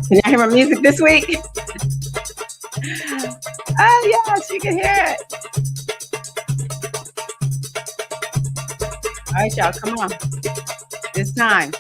Can y'all hear my music this week? Oh, yes, you can hear it. All right, y'all, come on. It's time.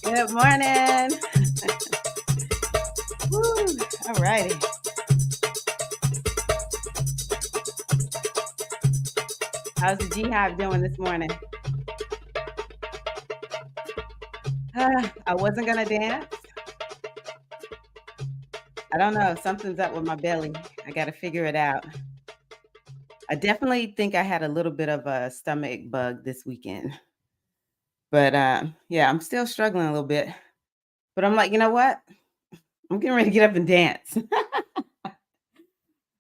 Good morning. Woo. All righty. How's the G-Hive doing this morning? I wasn't going to dance. I don't know. Something's up with my belly. I got to figure it out. I definitely think I had a little bit of a stomach bug this weekend. But yeah, I'm still struggling a little bit. But I'm like, you know what? I'm getting ready to get up and dance.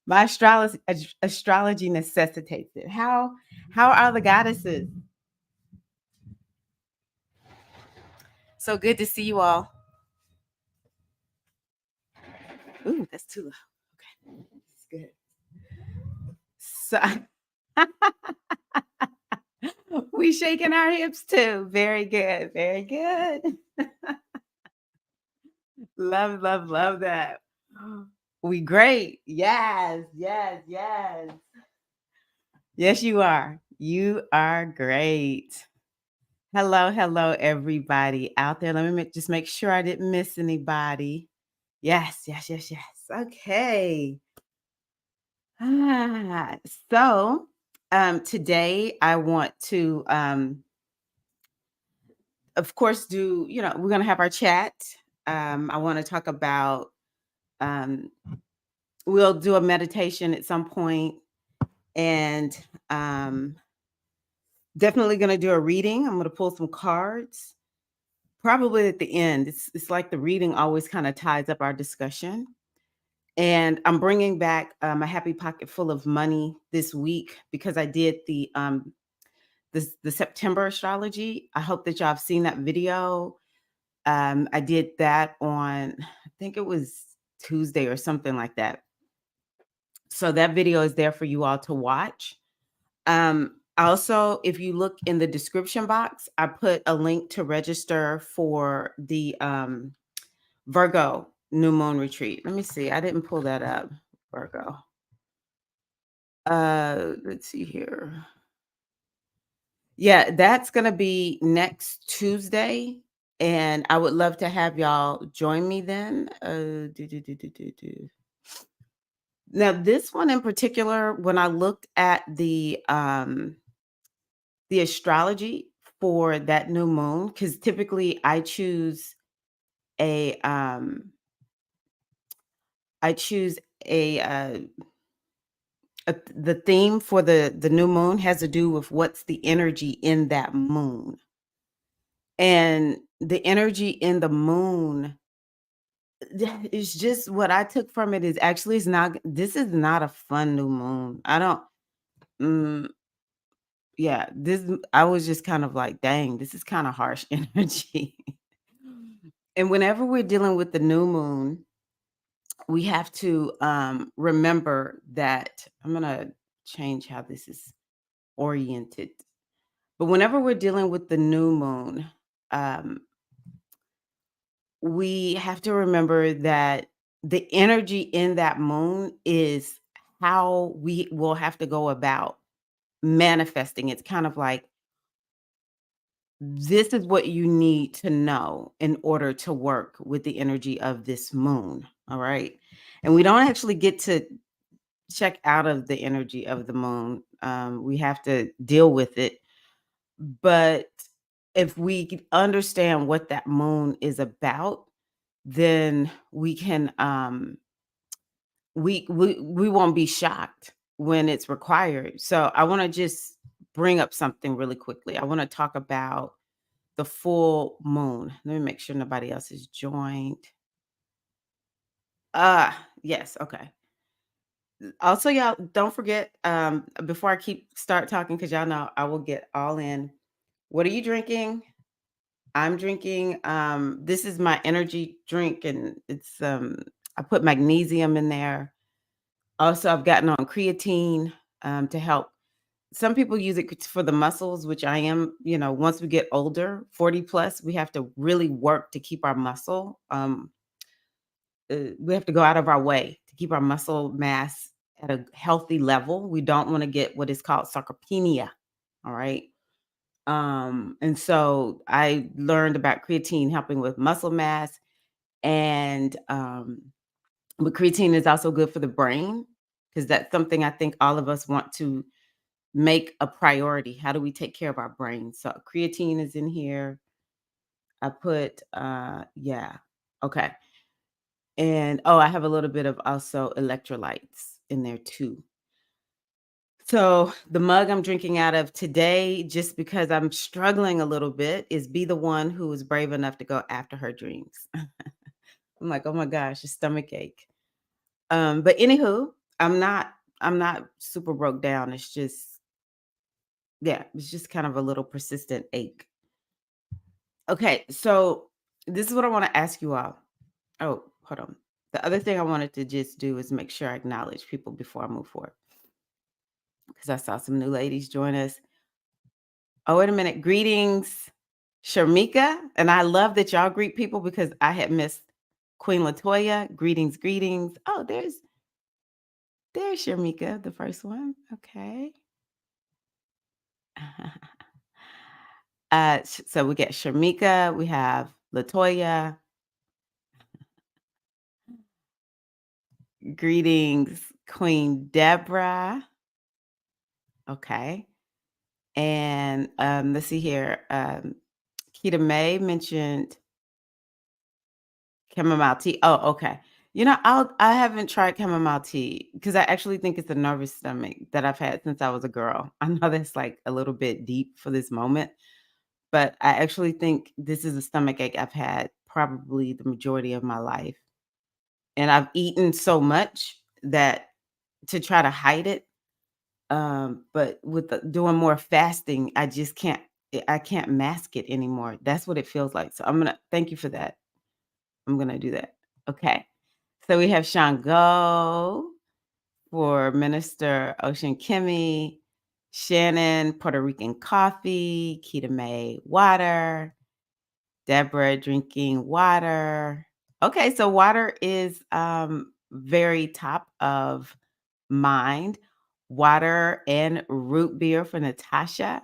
My astrology necessitates it. How are the goddesses? So good to see you all. Ooh, that's too low. Okay, that's good. So we shaking our hips too. Very good. Very good. Love that. We great. Yes. Yes, you are. You are great. Hello, everybody out there. Let me just make sure I didn't miss anybody. Yes. Okay. So today I want to, of course, we're going to have our chat. I want to talk about, we'll do a meditation at some point, and definitely going to do a reading. I'm going to pull some cards, probably at the end. It's like the reading always kind of ties up our discussion. And I'm bringing back a happy pocket full of money this week because I did the September astrology. I hope that y'all have seen that video. I did that on, I think it was Tuesday or something like that. So that video is there for you all to watch. Also, if you look in the description box, I put a link to register for the Virgo new moon retreat. Let me see. I didn't pull that up. Virgo. Let's see here. Yeah, that's going to be next Tuesday. And I would love to have y'all join me then. Now, this one in particular, when I looked at the astrology for that new moon, because typically I choose a the theme for the new moon has to do with what's the energy in that moon. And the energy in the moon, it's just what I took from it is actually it's not this is not a fun new moon. I don't mm, yeah, I was just kind of like, dang, this is kind of harsh energy. And whenever we're dealing with the new moon, we have to remember that I'm gonna change how this is oriented. But whenever we're dealing with the new moon, um, we have to remember that the energy in that moon is how we will have to go about manifesting. It's kind of like this is what you need to know in order to work with the energy of this moon. All right. And we don't actually get to check out of the energy of the moon. We have to deal with it. But if we could understand what that moon is about, then we can we won't be shocked when it's required. So I want to just bring up something really quickly. I want to talk about the full moon. Let me make sure nobody else is joined. Yes, okay. Also, y'all don't forget, before I start talking, because y'all know I will get all in. What are you drinking? I'm drinking, this is my energy drink, and it's I put magnesium in there. Also, I've gotten on creatine to help. Some people use it for the muscles, which I am, once we get older, 40 plus, we have to really work to keep our muscle. We have to go out of our way to keep our muscle mass at a healthy level. We don't want to get what is called sarcopenia. All right. And so I learned about creatine helping with muscle mass, and but creatine is also good for the brain because that's something I think all of us want to make a priority. How do we take care of our brain? So creatine is in here. I put yeah. Okay. And oh, I have a little bit of also electrolytes in there too. So the mug I'm drinking out of today, just because I'm struggling a little bit, is be the one who is brave enough to go after her dreams. I'm like, oh my gosh, a stomach ache. But anywho, I'm not I'm not super broke down. It's just, yeah, it's just kind of a little persistent ache. Okay, so this is what I want to ask you all. Oh, hold on. The other thing I wanted to just do is make sure I acknowledge people before I move forward. Because I saw some new ladies join us. Oh, wait a minute. Greetings, Sharmika. And I love that y'all greet people because I had missed Queen Latoya. Greetings, greetings. Oh, there's Sharmika, the first one. Okay. So we get Sharmika, we have Latoya. Greetings, Queen Deborah. Okay. And let's see here. Keita May mentioned chamomile tea. Oh, okay. I haven't tried chamomile tea because I actually think it's a nervous stomach that I've had since I was a girl. I know that's like a little bit deep for this moment, but I actually think this is a stomach ache I've had probably the majority of my life. And I've eaten so much that to try to hide it, but with doing more fasting, I can't mask it anymore. That's what it feels like. So I'm gonna thank you for that. I'm gonna do that. Okay. So we have Shango for Minister Ocean Kimmy, Shannon, Puerto Rican coffee, Keita May, water, Deborah drinking water. Okay, so water is very top of mind. Water and root beer for Natasha.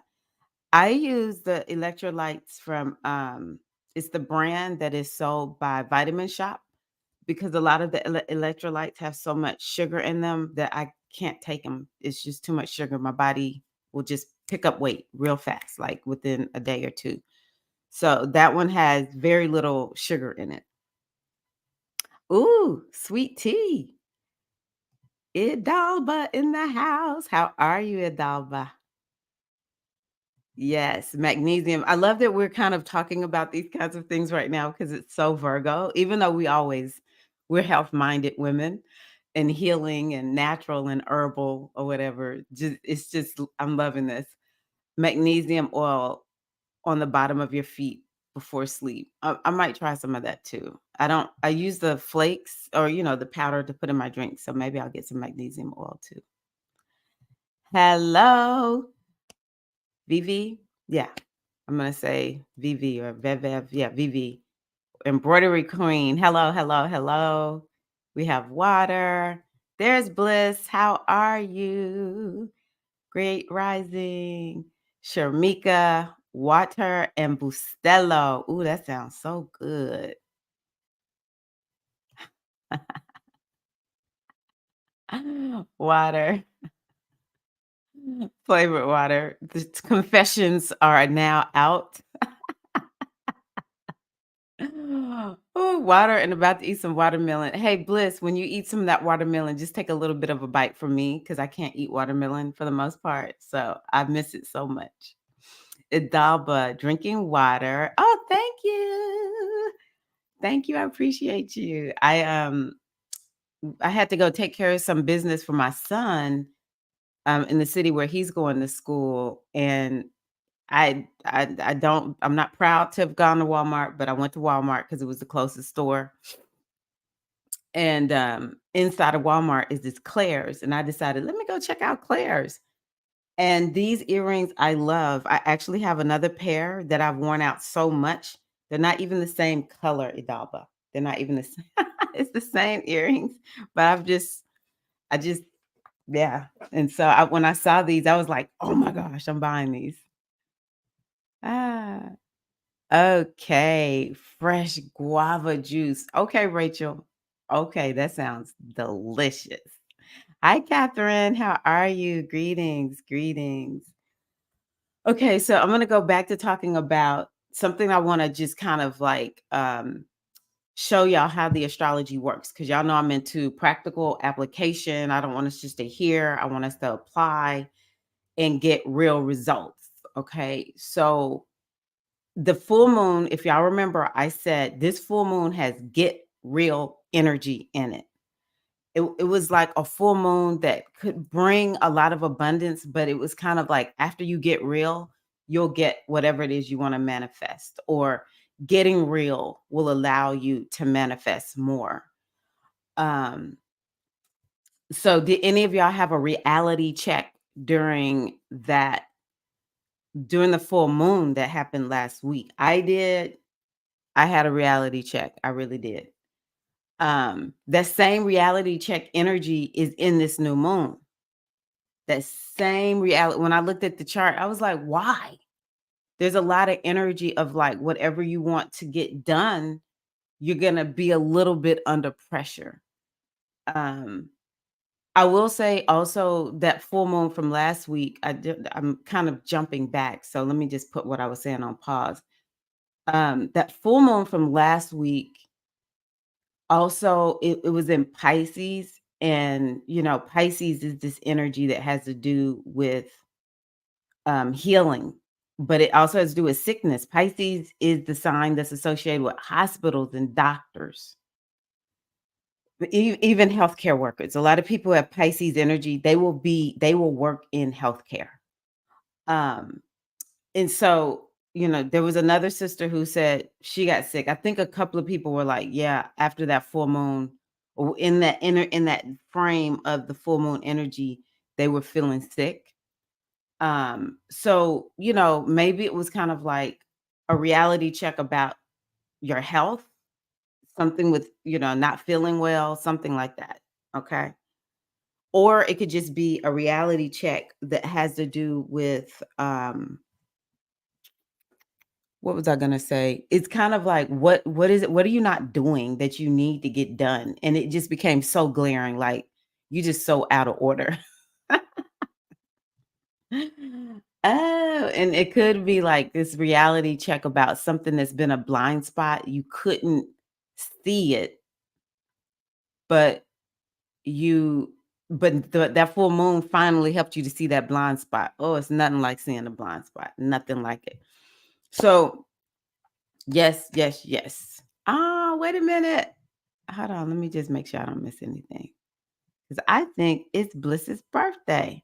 I use the electrolytes from it's the brand that is sold by Vitamin Shop because a lot of the electrolytes have so much sugar in them that I can't take them. It's just too much sugar. My body will just pick up weight real fast, like within a day or two. So that one has very little sugar in it. Ooh, sweet tea. Idalba in the house. How are you, Idalba? Yes, magnesium. I love that we're kind of talking about these kinds of things right now because it's so Virgo, even though we're health-minded women and healing and natural and herbal or whatever. It's just I'm loving this. Magnesium oil on the bottom of your feet before sleep. I might try some of that too. I use the flakes or the powder to put in my drink, so maybe I'll get some magnesium oil too. Hello, Vivi. Yeah. I'm gonna say VV or Vevev. Yeah, VV. Embroidery Queen. Hello, hello, hello. We have water. There's Bliss. How are you? Great rising. Sharmika, water, and Bustelo. Ooh, that sounds so good. Water. Flavored water. The confessions are now out. Oh, water and about to eat some watermelon. Hey, Bliss, when you eat some of that watermelon, just take a little bit of a bite from me because I can't eat watermelon for the most part. So I miss it so much. Idalba, drinking water. Oh, thank you. Thank you. I appreciate you. I had to go take care of some business for my son in the city where he's going to school. And I'm not proud to have gone to Walmart, but I went to Walmart because it was the closest store. And inside of Walmart is this Claire's, and I decided, let me go check out Claire's. And these earrings I love. I actually have another pair that I've worn out so much. They're not even the same color, Idalba. They're not even the same. It's the same earrings, but I just, yeah. And so when I saw these, I was like, oh my gosh, I'm buying these. Ah. Okay, fresh guava juice. Okay, Rachel. Okay, that sounds delicious. Hi, Catherine. How are you? Greetings, greetings. Okay, so I'm going to go back to talking about something I want to just kind of like show y'all how the astrology works because y'all know I'm into practical application. I don't want us just to hear, I want us to apply and get real results. Okay, so the full moon, if y'all remember, I said this full moon has get real energy in it. It was like a full moon that could bring a lot of abundance, but it was kind of like after you get real, you'll get whatever it is you want to manifest, or getting real will allow you to manifest more. Um, so did any of y'all have a reality check during the full moon that happened last week? I did. I had a reality check. I really did. That same reality check energy is in this new moon. That same reality. When I looked at the chart, I was like, why? There's a lot of energy of like whatever you want to get done, you're gonna be a little bit under pressure. Um, I will say also that full moon from last week, I'm kind of jumping back. So let me just put what I was saying on pause. That full moon from last week also, it was in Pisces, and, Pisces is this energy that has to do with, healing, but it also has to do with sickness. Pisces is the sign that's associated with hospitals and doctors, but even healthcare workers. A lot of people have Pisces energy, they will work in healthcare. Um And so, there was another sister who said she got sick. I think a couple of people were like, yeah, after that full moon or in that frame of the full moon energy, they were feeling sick. So, maybe it was kind of like a reality check about your health, something with, not feeling well, something like that. Okay. Or it could just be a reality check that has to do with what was I gonna say? It's kind of like, what is it? What are you not doing that you need to get done? And it just became so glaring, like you just so out of order. Oh, and it could be like this reality check about something that's been a blind spot. You couldn't see it, but you but that full moon finally helped you to see that blind spot. Oh, it's nothing like seeing a blind spot. Nothing like it. So, yes, yes, yes. Ah, wait a minute. Hold on. Let me just make sure I don't miss anything. Because I think it's Bliss's birthday.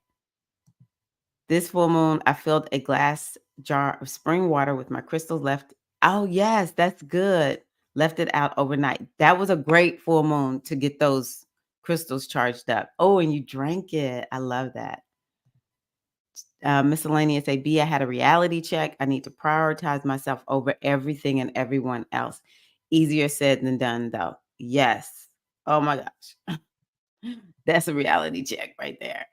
This full moon, I filled a glass jar of spring water with my crystals left. Oh, yes, that's good. Left it out overnight. That was a great full moon to get those crystals charged up. Oh, and you drank it. I love that. Miscellaneous AB, I had a reality check. I need to prioritize myself over everything and everyone else. Easier said than done, though. Yes. Oh my gosh. That's a reality check right there.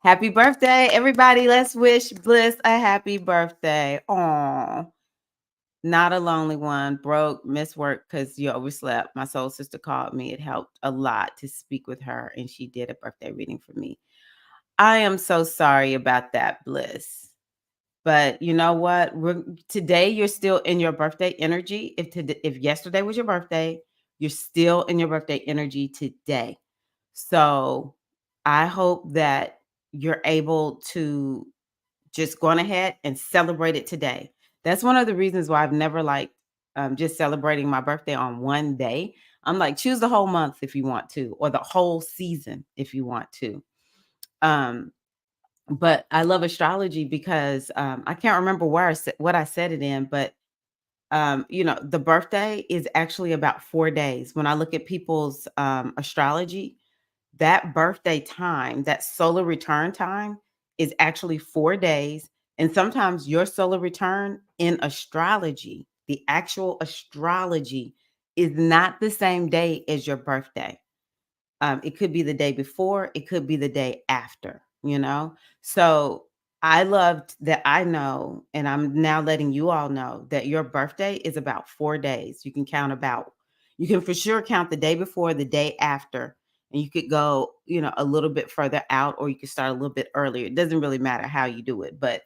Happy birthday, everybody. Let's wish Bliss a happy birthday. Aw. Not a lonely one. Broke, missed work because you overslept. My soul sister called me. It helped a lot to speak with her, and she did a birthday reading for me. I am so sorry about that, Bliss. But you know what? Today you're still in your birthday energy. If yesterday was your birthday, you're still in your birthday energy today. So I hope that you're able to just go on ahead and celebrate it today. That's one of the reasons why I've never liked just celebrating my birthday on one day. I'm like, choose the whole month if you want to, or the whole season if you want to. Um, but I love astrology because I can't remember where what I said it in, but the birthday is actually about 4 days. When I look at people's astrology, that birthday time, that solar return time is actually 4 days. And sometimes your solar return in astrology, the actual astrology, is not the same day as your birthday. It could be the day before, it could be the day after, you know? So I loved that I know, and I'm now letting you all know that your birthday is about 4 days. You can for sure count the day before, the day after, and you could go, a little bit further out, or you could start a little bit earlier. It doesn't really matter how you do it, but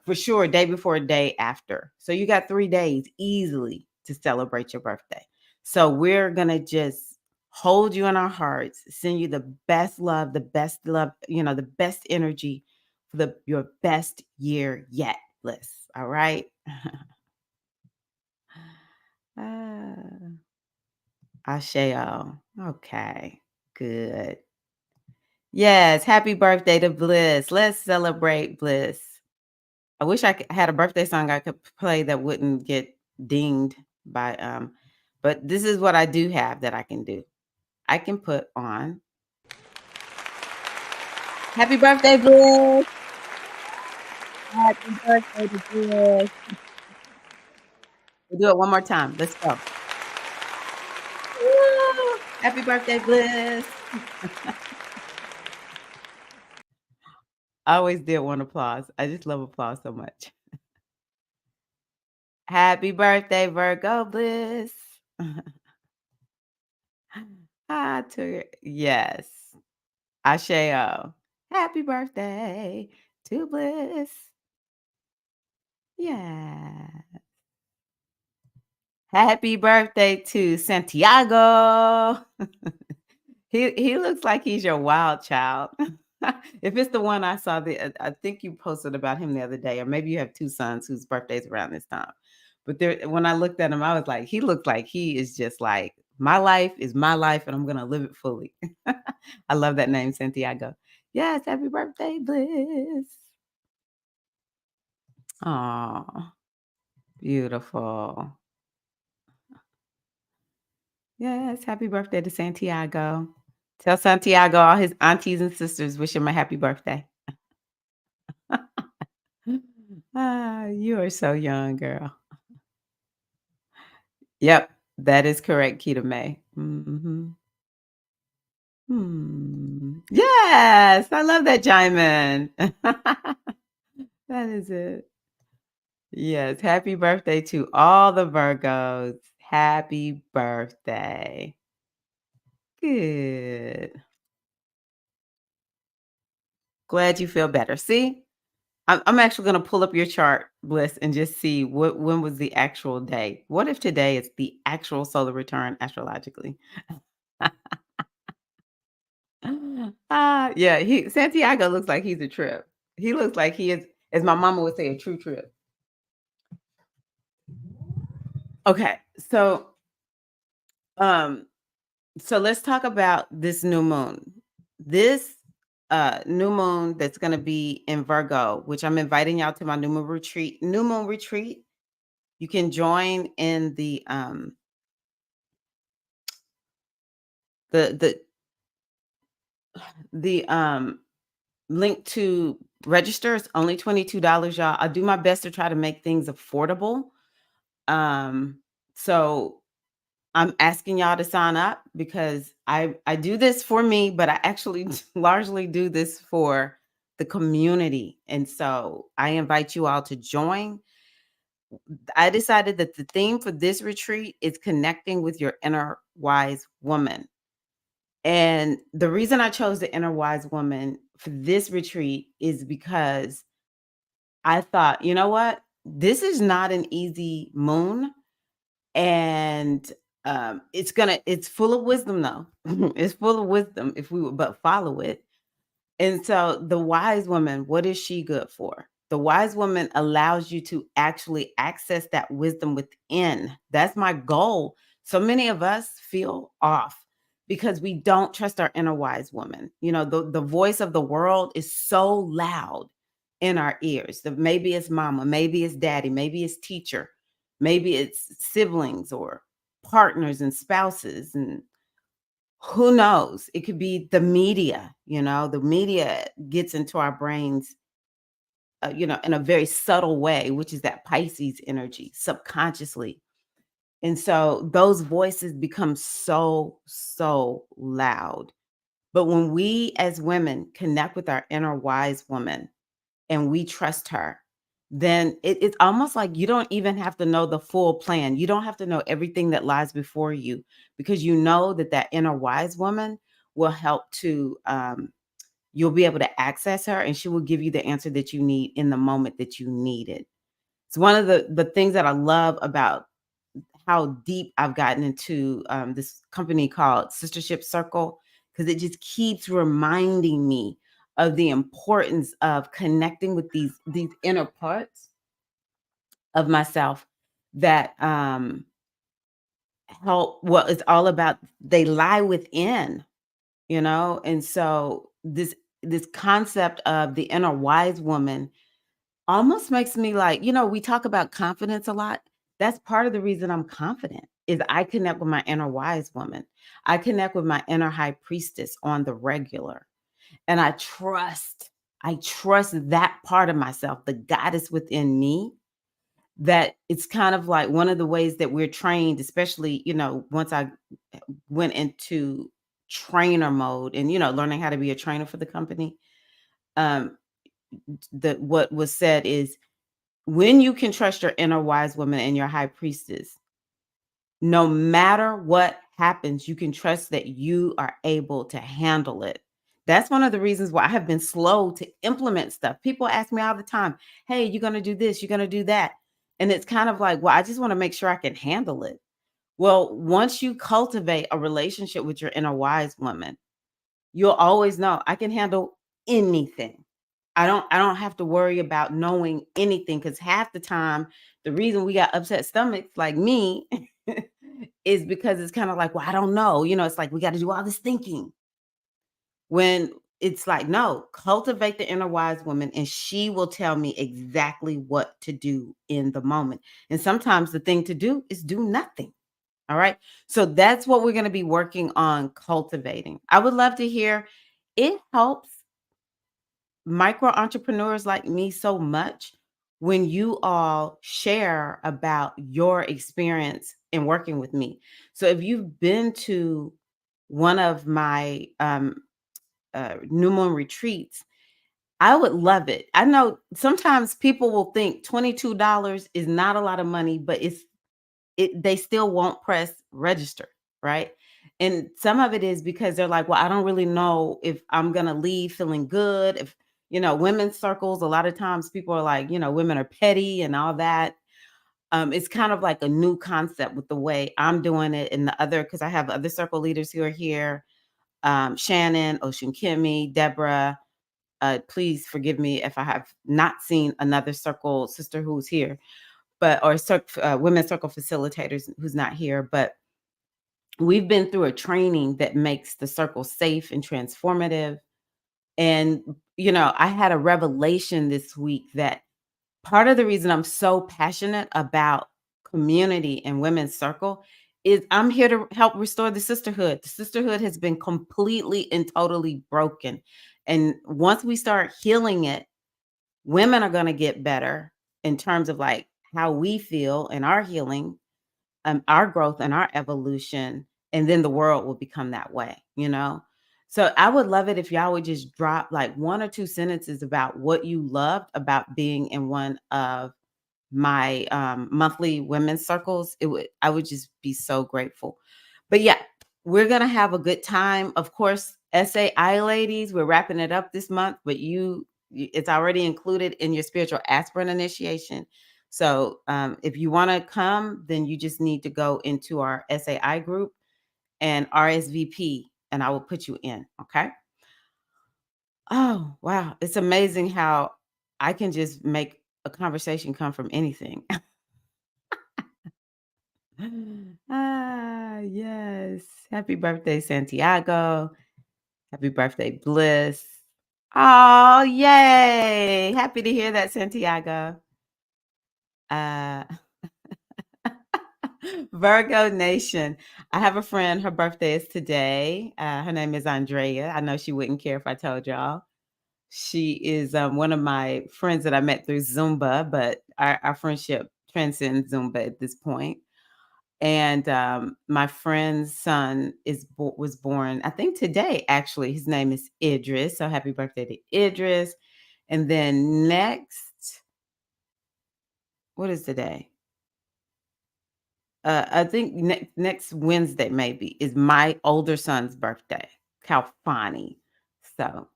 for sure, day before, day after. So you got 3 days easily to celebrate your birthday. So we're going to just hold you in our hearts, send you the best love, the best energy for your best year yet, Bliss. All right. Ah, Asheo. Okay. Good. Yes. Happy birthday to Bliss. Let's celebrate Bliss. I wish had a birthday song I could play that wouldn't get dinged by but this is what I do have that I can do. I can put on Happy birthday, Bliss. Happy birthday to Bliss. We'll do it one more time. Let's go. Woo! Happy birthday, Bliss. I always did want applause. I just love applause so much. Happy birthday, Virgo Bliss. To yes. Asheo. Happy birthday to Bliss. Yeah. Happy birthday to Santiago. He looks like he's your wild child. If it's the one I saw, I think you posted about him the other day, or maybe you have two sons whose birthdays around this time. But when I looked at him, I was like, he looked like he is just like, my life is my life, and I'm gonna live it fully. I love that name, Santiago. Yes, happy birthday, Bliss. Oh, beautiful. Yes, happy birthday to Santiago. Tell Santiago all his aunties and sisters wish him a happy birthday. You are so young, girl. Yep, that is correct, Keita May. Mhm. Yes, I love that chime in. That is it. Yes, happy birthday to all the Virgos. Happy birthday. Good. Glad you feel better. See? I'm actually gonna pull up your chart, Bliss, and just see when was the actual day. What if today is the actual solar return astrologically? Yeah, he Santiago looks like he's a trip. He looks like he is, as my mama would say, a true trip. Okay, um, so let's talk about this new moon. This new moon that's gonna be in Virgo, which I'm inviting y'all to my new moon retreat. You can join in the the link to register is only $22, y'all. I do my best to try to make things affordable. Um, so I'm asking y'all to sign up because I do this for me, but I actually largely do this for the community. And so I invite you all to join. I decided that the theme for this retreat is connecting with your inner wise woman. And the reason I chose the inner wise woman for this retreat is because I thought, you know what? This is not an easy moon. And it's full of wisdom though. It's full of wisdom if we would but follow it. And so the wise woman, what is she good for? The wise woman allows you to actually access that wisdom within. That's my goal. So many of us feel off because we don't trust our inner wise woman. You know, the voice of the world is so loud in our ears. Maybe it's mama, maybe it's daddy, maybe it's teacher, maybe it's siblings or partners and spouses and who knows? It could be the media, the media gets into our brains, in a very subtle way, which is that Pisces energy subconsciously. And so those voices become so, so loud. But when we as women connect with our inner wise woman and we trust her, then it's almost like you don't even have to know the full plan. You don't have to know everything that lies before you because you know that that inner wise woman will help to, you'll be able to access her and she will give you the answer that you need in the moment that you need it. It's one of the things that I love about how deep I've gotten into this company called Sistership Circle because it just keeps reminding me of the importance of connecting with these inner parts of myself that help. Well, it's all about they lie within, and so this concept of the inner wise woman almost makes me like, we talk about confidence a lot. That's part of the reason I'm confident is I connect with my inner wise woman. I connect with my inner high priestess on the regular. And I trust that part of myself, the goddess within me, that it's kind of like one of the ways that we're trained, especially, once I went into trainer mode and, learning how to be a trainer for the company. Um, what was said is when you can trust your inner wise woman and your high priestess, no matter what happens, you can trust that you are able to handle it. That's one of the reasons why I have been slow to implement stuff. People ask me all the time, hey, you're going to do this, you're going to do that. And it's kind of like, well, I just want to make sure I can handle it. Well, once you cultivate a relationship with your inner wise woman, you'll always know I can handle anything. I don't have to worry about knowing anything because half the time the reason we got upset stomachs like me is because it's kind of like, well, I don't know. It's like we got to do all this thinking. When it's like, no, cultivate the inner wise woman and she will tell me exactly what to do in the moment. And sometimes the thing to do is do nothing. All right. So that's what we're going to be working on cultivating. I would love to hear it helps micro entrepreneurs like me so much when you all share about your experience in working with me. So if you've been to one of my new moon retreats, I would love it. I know sometimes people will think $22 is not a lot of money, but they still won't press register, right? And some of it is because they're like, well, I don't really know if I'm gonna leave feeling good. If women's circles, a lot of times people are like, women are petty and all that. It's kind of like a new concept with the way I'm doing it and the other, because I have other circle leaders who are here. Shannon, Ocean Kimmy, Deborah. Please forgive me if I have not seen another circle sister who's here, but or women's circle facilitators who's not here. But we've been through a training that makes the circle safe and transformative. And I had a revelation this week that part of the reason I'm so passionate about community and women's circle is I'm here to help restore the sisterhood. The sisterhood has been completely and totally broken. And once we start healing it, women are going to get better in terms of like how we feel and our healing, our growth and our evolution. And then the world will become that way. So I would love it if y'all would just drop like one or two sentences about what you loved about being in one of my monthly women's circles. I would just be so grateful. But yeah, we're gonna have a good time. Of course, SAI ladies, we're wrapping it up this month, but it's already included in your spiritual aspirant initiation. So if you want to come, then you just need to go into our SAI group and RSVP, and I will put you in. Okay. Oh, wow. It's amazing how I can just make a conversation come from anything. Yes. Happy birthday, Santiago. Happy birthday, Bliss. Oh, yay. Happy to hear that, Santiago. Uh, Virgo Nation. I have a friend, her birthday is today. Her name is Andrea. I know she wouldn't care if I told y'all. She is one of my friends that I met through Zumba, but our friendship transcends Zumba at this point. And my friend's son was born, I think today, actually. His name is Idris. So happy birthday to Idris. And then next, what is today? I think next Wednesday, maybe, is my older son's birthday, Kalfani. So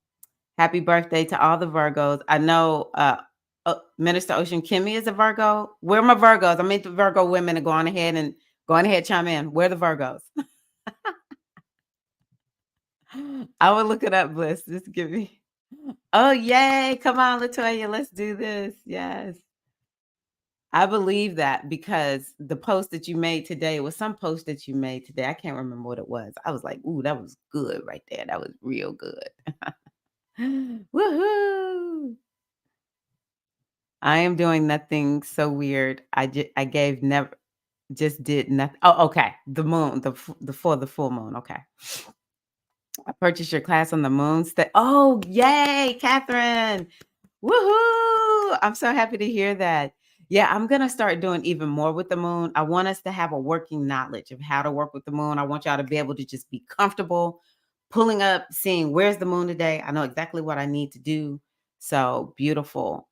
happy birthday to all the Virgos. I know Minister Ocean Kimmy is a Virgo. Where are my Virgos? I mean, the Virgo women are going ahead, chime in. Where are the Virgos? I will look it up, Bliss. Just give me. Oh, yay. Come on, Latoya. Let's do this. Yes. I believe that because the post that you made today was some post that you made today. I can't remember what it was. I was like, ooh, that was good right there. That was real good. Woohoo. I am doing nothing so weird. I gave never just did nothing. Oh, okay. The moon, the full moon. Okay. I purchased your class on the moon. Oh, yay, Catherine. Woohoo! I'm so happy to hear that. Yeah, I'm going to start doing even more with the moon. I want us to have a working knowledge of how to work with the moon. I want y'all to be able to just be comfortable pulling up, seeing where's the moon today. I know exactly what I need to do. So beautiful.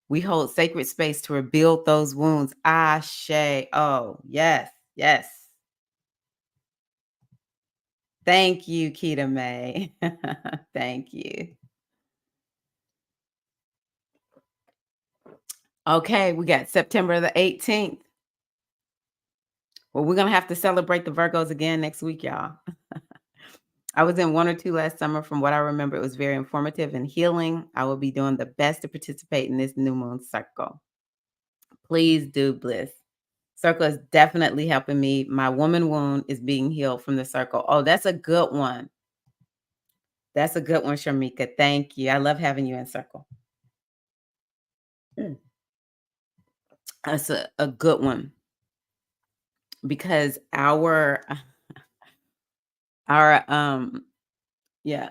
We hold sacred space to rebuild those wounds. Ashe. Oh, yes, yes. Thank you, Keita May. Thank you. Okay, we got September the 18th. Well, we're going to have to celebrate the Virgos again next week, y'all. I was in one or two last summer. From what I remember, it was very informative and healing. I will be doing the best to participate in this new moon circle. Please do, Bliss. Circle is definitely helping me. My woman wound is being healed from the circle. Oh, that's a good one. That's a good one, Sharmika. Thank you. I love having you in circle. Mm. That's a good one because our yeah,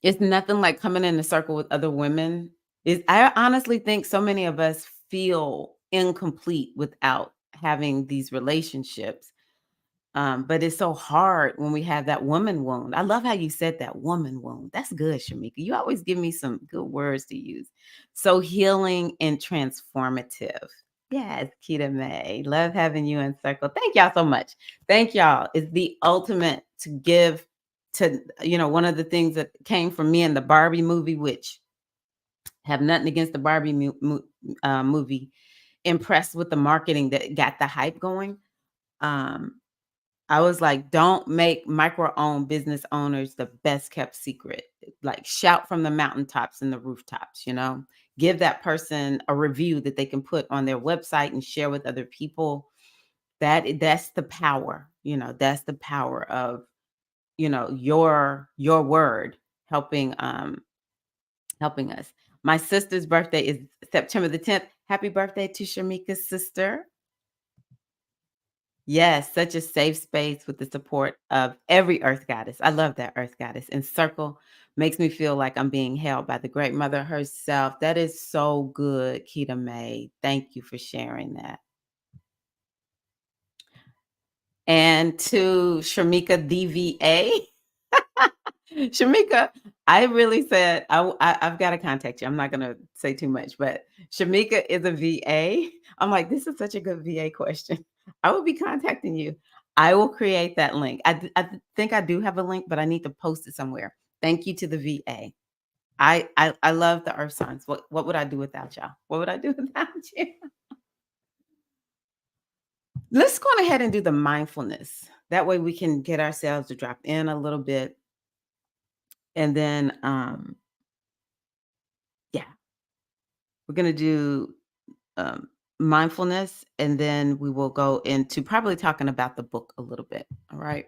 it's nothing like coming in a circle with other women. I honestly think so many of us feel incomplete without having these relationships. But it's so hard when we have that woman wound. I love how you said that woman wound. That's good, Shamika. You always give me some good words to use. So healing and transformative. Yes, Keita May. Love having you in circle. Thank y'all so much. Thank y'all. It's the ultimate to give to, one of the things that came from me in the Barbie movie, which have nothing against the Barbie movie, impressed with the marketing that got the hype going. Um, I was like, don't make micro-owned business owners the best kept secret. Like, shout from the mountaintops and the rooftops, you know? Give that person a review that they can put on their website and share with other people. That's the power, that's the power of, your word helping helping us. My sister's birthday is September the 10th. Happy birthday to Shamika's sister. Yes, such a safe space with the support of every earth goddess. I love that earth goddess. And circle makes me feel like I'm being held by the great mother herself. That is so good, Keita May. Thank you for sharing that. And to Shamika DVA. Shamika, I really said I've got to contact you. I'm not gonna say too much, but Shamika is a VA. I'm like, this is such a good VA question. I will be contacting you. I will create that link. Think I do have a link, but I need to post it somewhere. Thank you to the VA. I love the earth signs. What would I do without y'all? What would I do without you? Let's go on ahead and do the mindfulness. That way we can get ourselves to drop in a little bit. And then yeah, we're gonna do mindfulness, and then we will go into probably talking about the book a little bit. All right.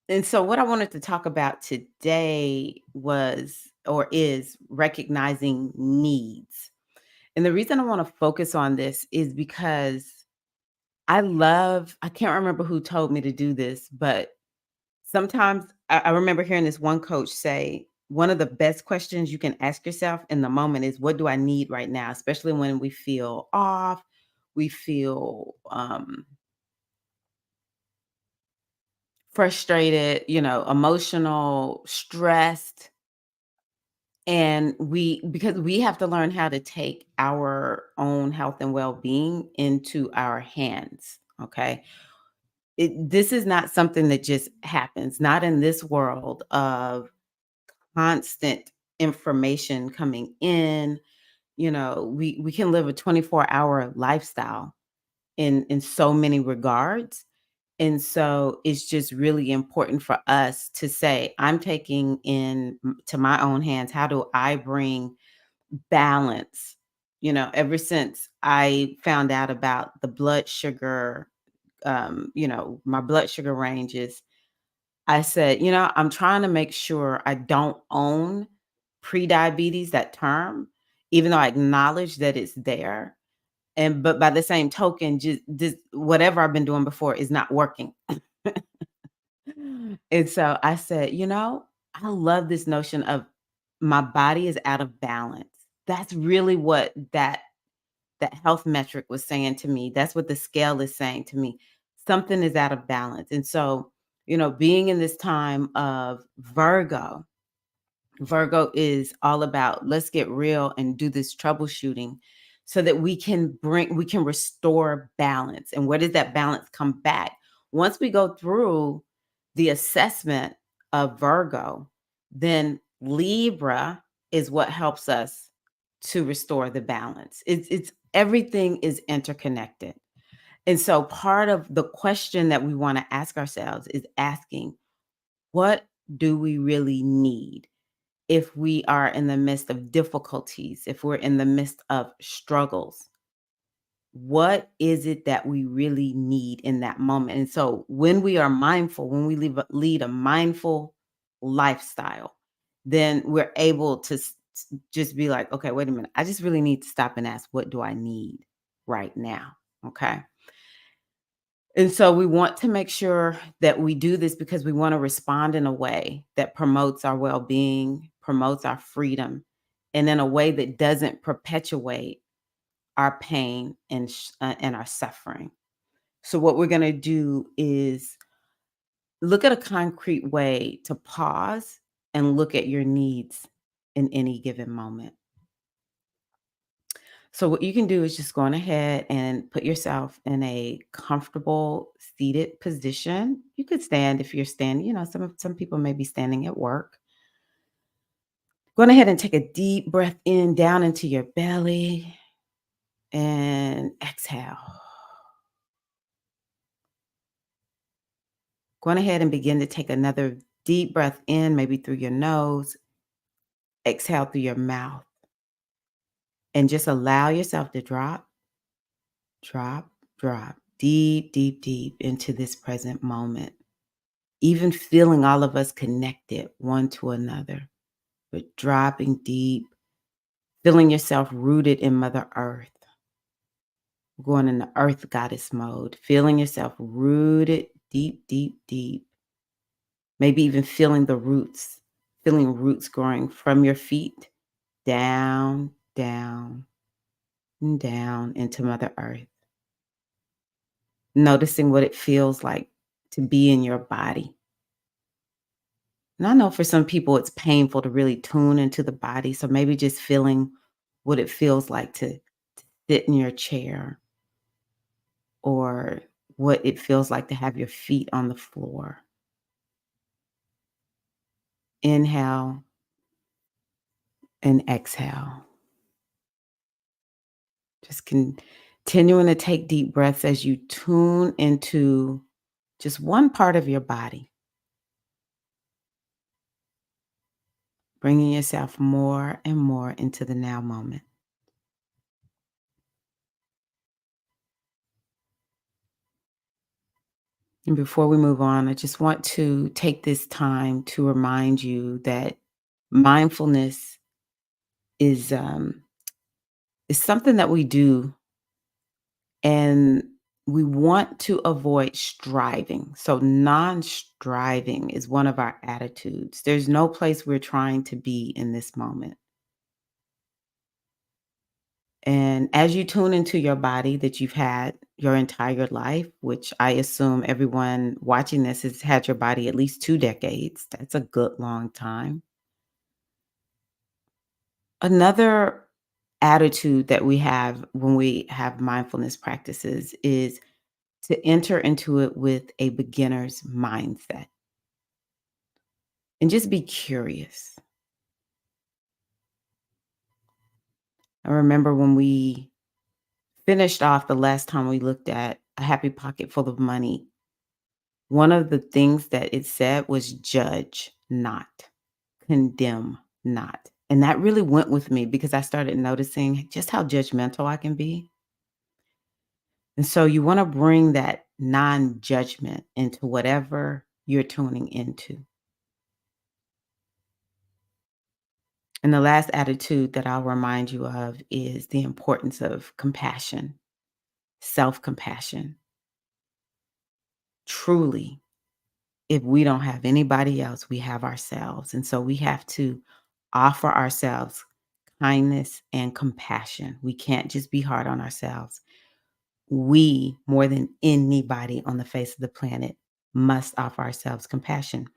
And so, what I wanted to talk about today was or is recognizing needs. And the reason I want to focus on this is because I can't remember who told me to do this, but sometimes I remember hearing this one coach say, one of the best questions you can ask yourself in the moment is, what do I need right now? Especially when we feel off, we feel frustrated, emotional, stressed. And because we have to learn how to take our own health and well being into our hands. Okay. This is not something that just happens, not in this world of constant information coming in. We can live a 24-hour lifestyle in so many regards. And so it's just really important for us to say, I'm taking to my own hands, how do I bring balance? Ever since I found out about the blood sugar, my blood sugar ranges, I said, I'm trying to make sure I don't own pre-diabetes, that term, even though I acknowledge that it's there. But by the same token, just this whatever I've been doing before is not working. And so I said, I love this notion of my body is out of balance. That's really what that health metric was saying to me. That's what the scale is saying to me. Something is out of balance. And so, being in this time of Virgo is all about, let's get real and do this troubleshooting so that we can restore balance. And where does that balance come back? Once we go through the assessment of Virgo, then Libra is what helps us to restore the balance. It's everything is interconnected. And so part of the question that we want to ask ourselves is asking, what do we really need? If we are in the midst of difficulties, if we're in the midst of struggles, what is it that we really need in that moment? And so when we are mindful, when we lead a mindful lifestyle, then we're able to just be like, okay, wait a minute. I just really need to stop and ask, what do I need right now? Okay. And so we want to make sure that we do this because we want to respond in a way that promotes our well being, promotes our freedom, and in a way that doesn't perpetuate our pain and our suffering. So, what we're going to do is look at a concrete way to pause and look at your needs in any given moment. So what you can do is just go on ahead and put yourself in a comfortable seated position. You could stand if you're standing, some people may be standing at work. Go on ahead and take a deep breath in down into your belly and exhale. Go on ahead and begin to take another deep breath in, maybe through your nose, exhale through your mouth, and just allow yourself to drop, drop, drop, deep, deep, deep into this present moment. Even feeling all of us connected one to another, but dropping deep, feeling yourself rooted in Mother Earth, going in the Earth Goddess mode, feeling yourself rooted deep, deep, deep. Maybe even feeling roots growing from your feet down, down, and down into Mother Earth. Noticing what it feels like to be in your body. And I know for some people it's painful to really tune into the body. So maybe just feeling what it feels like to sit in your chair or what it feels like to have your feet on the floor. Inhale and exhale. Just continuing to take deep breaths as you tune into just one part of your body, bringing yourself more and more into the now moment. And before we move on, I just want to take this time to remind you that mindfulness is is something that we do, and we want to avoid striving. So non-striving is one of our attitudes. There's no place we're trying to be in this moment. And as you tune into your body that you've had your entire life, which I assume everyone watching this has had your body at least 2 decades. That's a good long time. Another attitude that we have when we have mindfulness practices is to enter into it with a beginner's mindset and just be curious. I remember when we finished off the last time we looked at A Happy Pocket Full of Money, one of the things that it said was judge not, condemn not. And that really went with me because I started noticing just how judgmental I can be. And so you want to bring that non-judgment into whatever you're tuning into. And the last attitude that I'll remind you of is the importance of compassion, self-compassion. Truly, if we don't have anybody else, we have ourselves. And so we have to offer ourselves kindness and compassion. We can't just be hard on ourselves. We, more than anybody on the face of the planet, must offer ourselves compassion.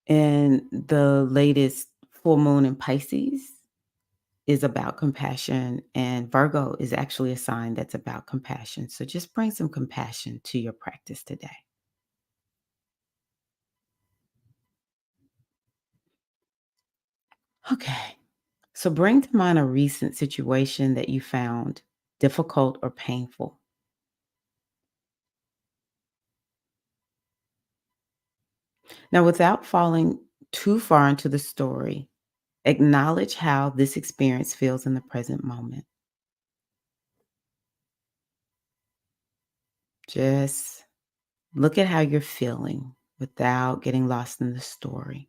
And the latest full moon in Pisces is about compassion, and Virgo is actually a sign that's about compassion. So just bring some compassion to your practice today. Okay. So bring to mind a recent situation that you found difficult or painful. Now, without falling too far into the story, acknowledge how this experience feels in the present moment. Just look at how you're feeling without getting lost in the story.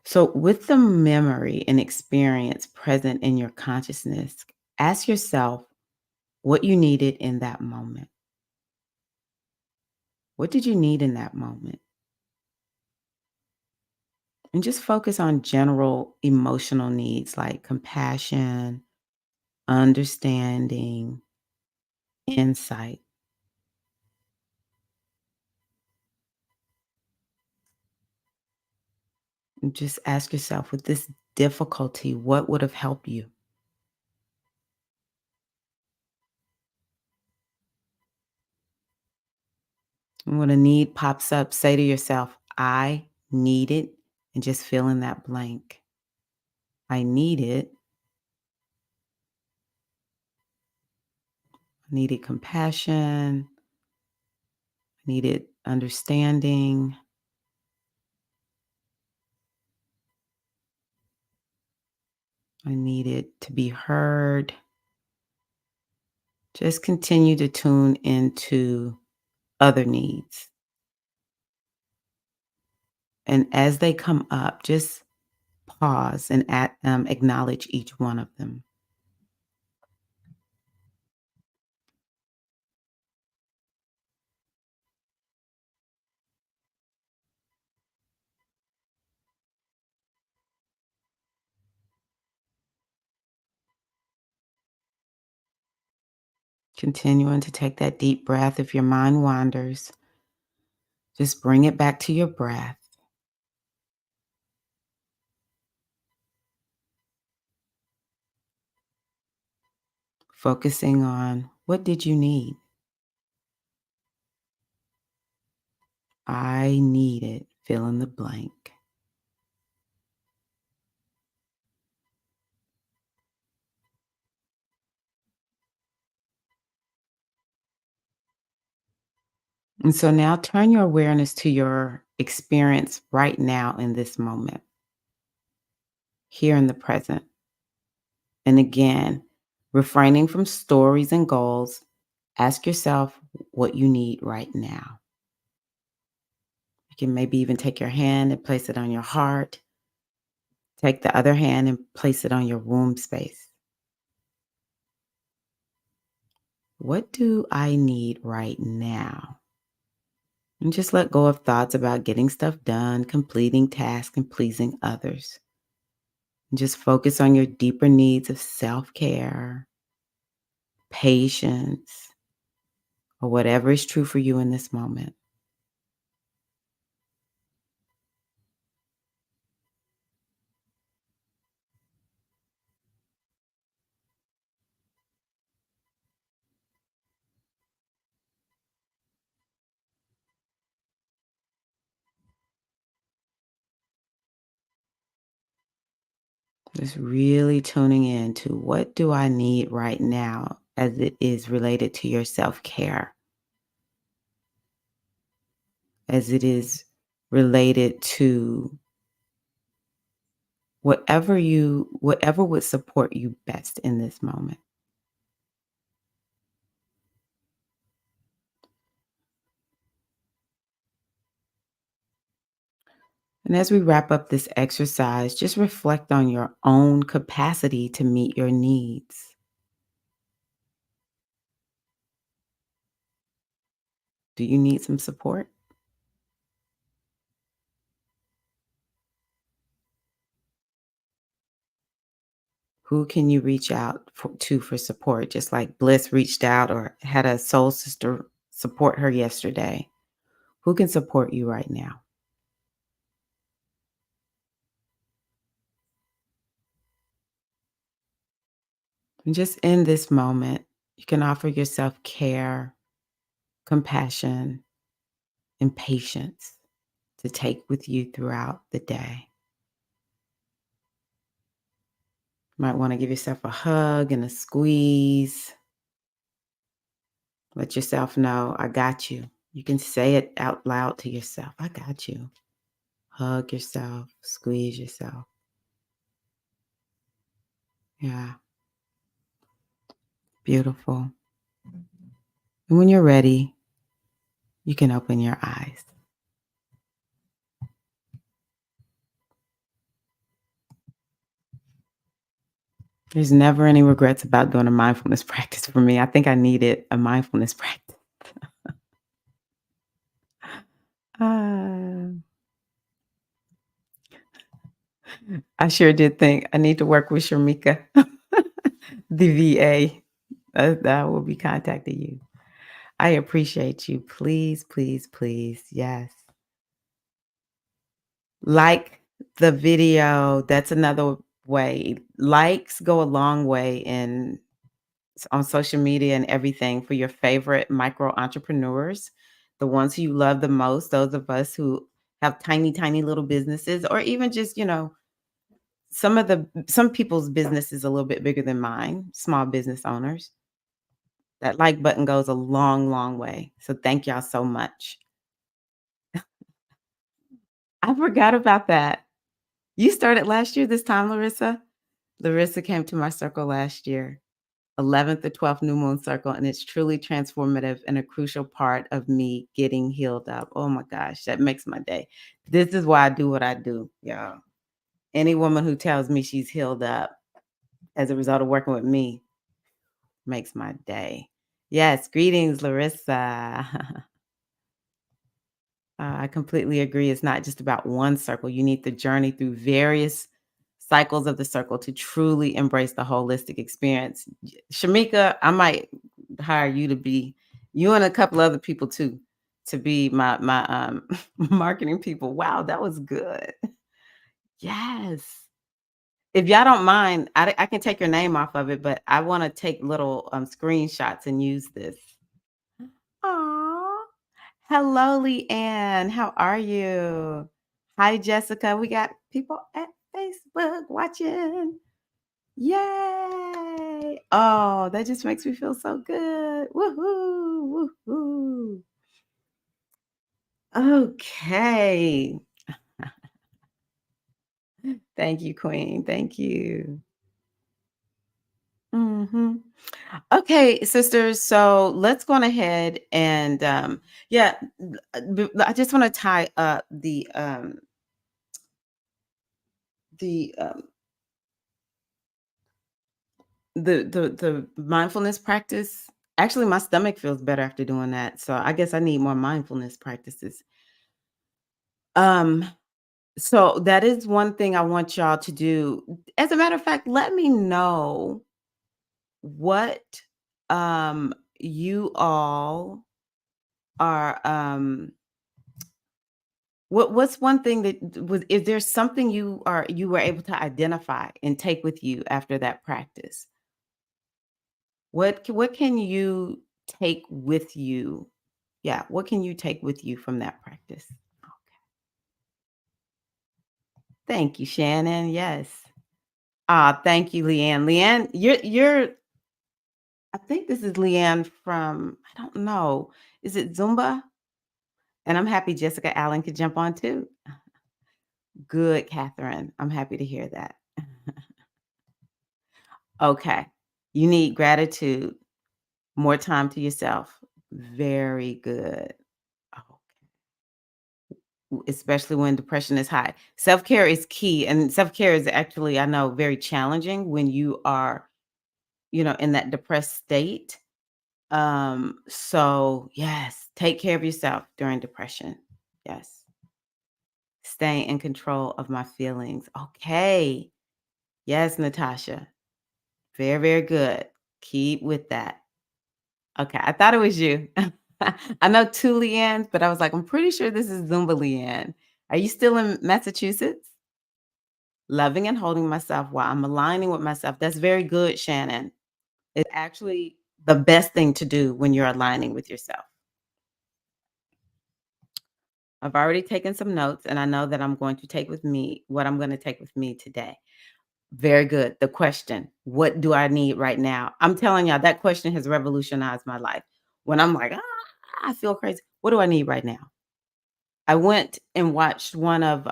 So, with the memory and experience present in your consciousness, ask yourself what you needed in that moment. What did you need in that moment? And just focus on general emotional needs like compassion, understanding, insight. And just ask yourself with this difficulty, what would have helped you? And when a need pops up, say to yourself, I need it, and just fill in that blank. I need it. I needed compassion. I needed understanding. I needed to be heard. Just continue to tune into other needs. And as they come up, just pause and acknowledge each one of them. Continuing to take that deep breath. If your mind wanders, just bring it back to your breath, focusing on what did you need? I needed fill in the blank. And so now turn your awareness to your experience right now in this moment, here in the present. And again, refraining from stories and goals, ask yourself what you need right now. You can maybe even take your hand and place it on your heart. Take the other hand and place it on your womb space. What do I need right now? And just let go of thoughts about getting stuff done, completing tasks, and pleasing others. And just focus on your deeper needs of self care, patience, or whatever is true for you in this moment. Just really tuning in to what do I need right now as it is related to your self care, as it is related to whatever would support you best in this moment. And as we wrap up this exercise, just reflect on your own capacity to meet your needs. Do you need some support? Who can you reach out to for support? Just like Bliss reached out or had a soul sister support her yesterday. Who can support you right now? And just in this moment, you can offer yourself care, compassion, and patience to take with you throughout the day. Might want to give yourself a hug and a squeeze. Let yourself know, I got you. You can say it out loud to yourself. I got you. Hug yourself, squeeze yourself. Yeah, beautiful. And when you're ready, you can open your eyes. There's never any regrets about doing a mindfulness practice for me. I think I needed a mindfulness practice. Ah, I sure did think I need to work with Sharmika, the VA. That will be contacting you. I appreciate you. Please, please, please. Yes. Like the video. That's another way. Likes go a long way on social media and everything for your favorite micro entrepreneurs, the ones who you love the most, those of us who have tiny, tiny little businesses, or even just, some people's business is a little bit bigger than mine, small business owners. That like button goes a long, long way. So thank y'all so much. I forgot about that. You started last year this time, Larissa? Larissa came to my circle last year, 11th to 12th new moon circle, and it's truly transformative and a crucial part of me getting healed up. Oh my gosh, that makes my day. This is why I do what I do, y'all. Any woman who tells me she's healed up as a result of working with me makes my day. Yes, greetings, Larissa. I completely agree. It's not just about one circle. You need the journey through various cycles of the circle to truly embrace the holistic experience. Shamika, I might hire you to be you and a couple other people too to be my marketing people. Wow, that was good. Yes. If y'all don't mind, I can take your name off of it, but I want to take little screenshots and use this. Aw. Hello, Leanne. How are you? Hi, Jessica. We got people at Facebook watching. Yay. Oh, that just makes me feel so good. Woohoo. Woohoo. Okay. Thank you, Queen. Thank you. Hmm. Okay, sisters. So let's go on ahead and yeah, I just want to tie up the the mindfulness practice. Actually, my stomach feels better after doing that. So I guess I need more mindfulness practices. Um, so that is one thing I want y'all to do. As a matter of fact, let me know what you all are what's one thing that was is there something you were able to identify and take with you after that practice? What can you take with you? Yeah, what can you take with you from that practice? Okay. Thank you, Shannon. Yes. Ah, thank you, Leanne. Leanne, you're I think this is Leanne from I don't know. Is it Zumba? And I'm happy Jessica Allen could jump on too. Good, Catherine. I'm happy to hear that. Okay. You need gratitude, more time to yourself. Very good. Oh, especially when depression is high. Self-care is key, and self-care is actually, I know, very challenging when you are, in that depressed state. So yes, take care of yourself during depression. Yes. Stay in control of my feelings. Okay. Yes, Natasha. Very, very good. Keep with that. Okay. I thought it was you. I know two Leannes, but I was like, I'm pretty sure this is Zumba Leanne. Are you still in Massachusetts? Loving and holding myself while I'm aligning with myself. That's very good, Shannon. It's actually the best thing to do when you're aligning with yourself. I've already taken some notes and I know that I'm going to take with me what I'm going to take with me today. Very good. The question, what do I need right now? I'm telling y'all, that question has revolutionized my life. When I'm like, I feel crazy. What do I need right now? I went and watched one of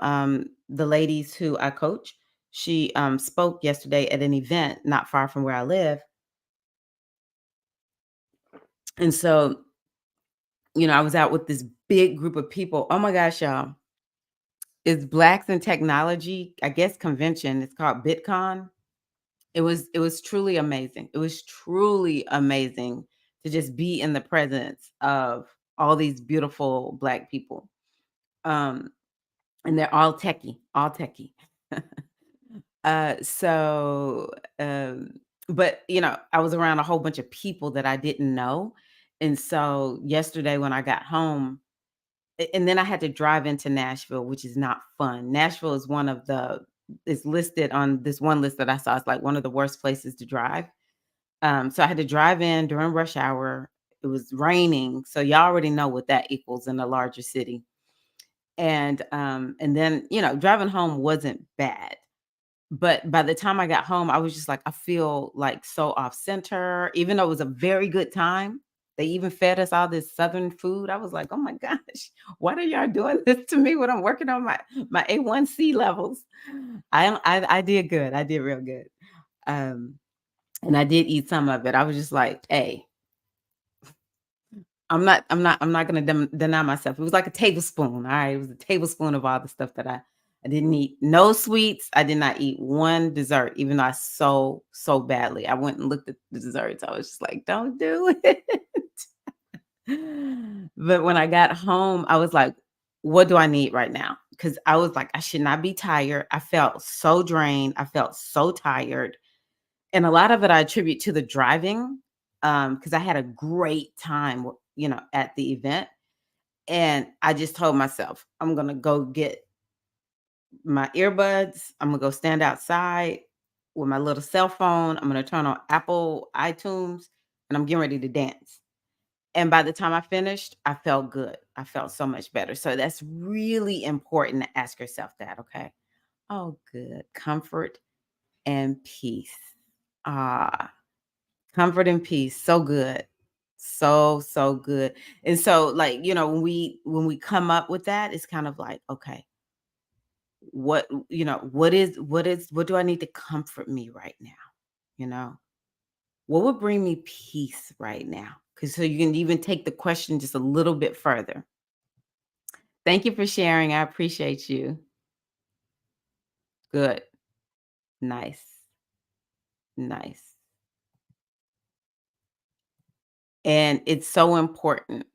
the ladies who I coach. She spoke yesterday at an event not far from where I live. And so, I was out with this big group of people. Oh my gosh, y'all. It's Blacks in Technology, I guess convention. It's called BitCon. It was truly amazing. It was truly amazing to just be in the presence of all these beautiful Black people. Um, and they're all techie, all techie. So, but I was around a whole bunch of people that I didn't know. And so yesterday when I got home, and then I had to drive into Nashville, which is not fun. Nashville is is listed on this one list that I saw. It's like one of the worst places to drive. So I had to drive in during rush hour. It was raining. So y'all already know what that equals in a larger city. And then, driving home wasn't bad. But by the time I got home, I was just like, I feel like so off center, even though it was a very good time. They even fed us all this Southern food. I was like, oh my gosh, why are y'all doing this to me when I'm working on my A1C levels? I did good. I did real good. Um, and I did eat some of it. I was just like, hey, I'm not gonna deny myself. It was like a tablespoon. All right. It was a tablespoon of all the stuff that I didn't eat. No sweets. I did not eat one dessert, even though I so badly. I went and looked at the desserts. I was just like, don't do it. But when I got home, I was like, what do I need right now? Because I was like, I should not be tired. I felt so drained. I felt so tired. And a lot of it I attribute to the driving, because I had a great time, at the event, and I just told myself, "I'm gonna go get my earbuds, I'm gonna go stand outside with my little cell phone, I'm gonna turn on Apple iTunes, and I'm getting ready to dance." And by the time I finished, I felt good. I felt so much better. So that's really important to ask yourself that, okay? Oh, good. Comfort and peace. Ah. Comfort and peace, so good. So good. And so, like, when we come up with that, it's kind of like, okay, what do I need to comfort me right now? You know? What would bring me peace right now? Because so you can even take the question just a little bit further. Thank you for sharing. I appreciate you. Good. Nice. Nice. And it's so important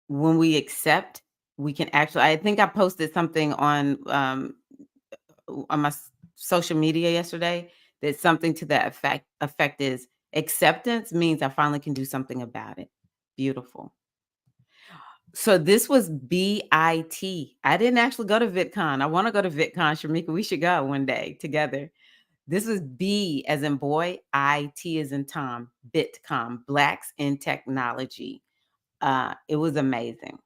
when we accept, we can actually, I think I posted something on my social media yesterday that something to that effect is acceptance means I finally can do something about it. Beautiful. So this was BIT. I didn't actually go to VidCon. I want to go to VidCon, Shamika. We should go one day together. This was B as in boy, IT as in Tom, BitCon, Blacks in Technology. It was amazing.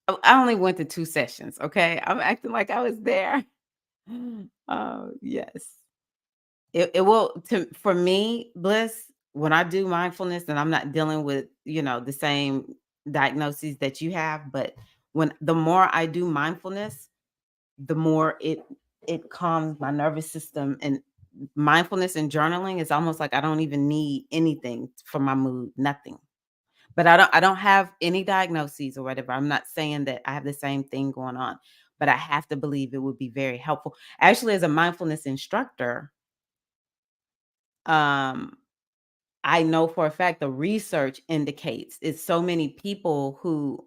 I only went to 2 sessions, okay? I'm acting like I was there. Oh, yes. It will to for me, Bliss, when I do mindfulness and I'm not dealing with, the same diagnoses that you have, but when the more I do mindfulness, the more it calms my nervous system, and mindfulness and journaling is almost like I don't even need anything for my mood, nothing. But I don't have any diagnoses or whatever. I'm not saying that I have the same thing going on, but I have to believe it would be very helpful. Actually, as a mindfulness instructor, um, I know for a fact the research indicates it's so many people who,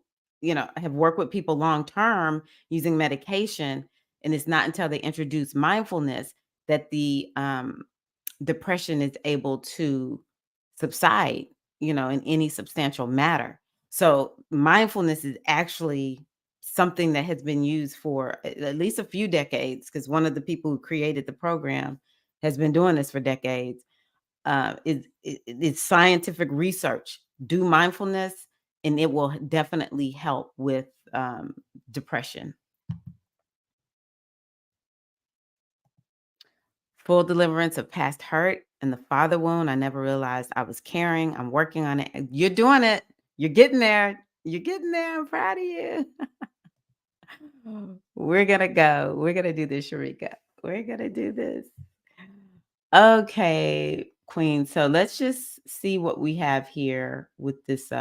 have worked with people long term using medication, and it's not until they introduce mindfulness that the depression is able to subside, in any substantial matter. So mindfulness is actually something that has been used for at least a few decades, because one of the people who created the program has been doing this for decades. It's scientific research. Do mindfulness, and it will definitely help with depression. Full deliverance of past hurt and the father wound. I never realized I was carrying. I'm working on it. You're doing it. You're getting there. You're getting there. I'm proud of you. We're gonna go. We're gonna do this, Sharika. We're gonna do this. Okay, Queen. So let's just see what we have here with this.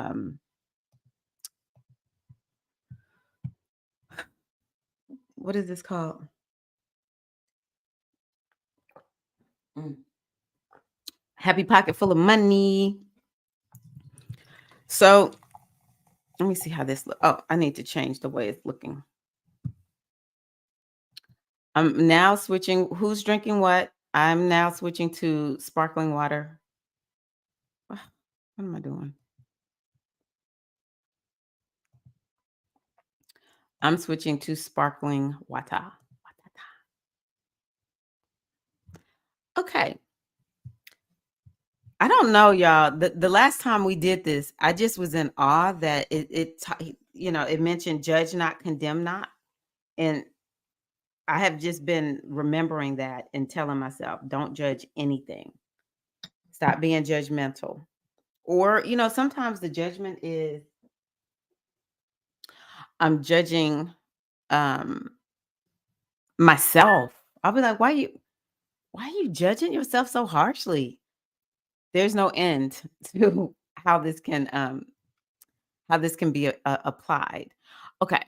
What is this called? Mm. Happy pocket full of money. So let me see how this look. Oh, I need to change the way it's looking. I'm now switching. Who's drinking what? I'm now switching to sparkling water. What am I doing? I'm switching to sparkling water. Okay. I don't know, y'all. The last time we did this, I just was in awe that it mentioned judge not, condemn not. And I have just been remembering that and telling myself, don't judge anything. Stop being judgmental. Or, sometimes the judgment is I'm judging um myself. I'll be like, why are you judging yourself so harshly? There's no end to how this can be applied. Okay.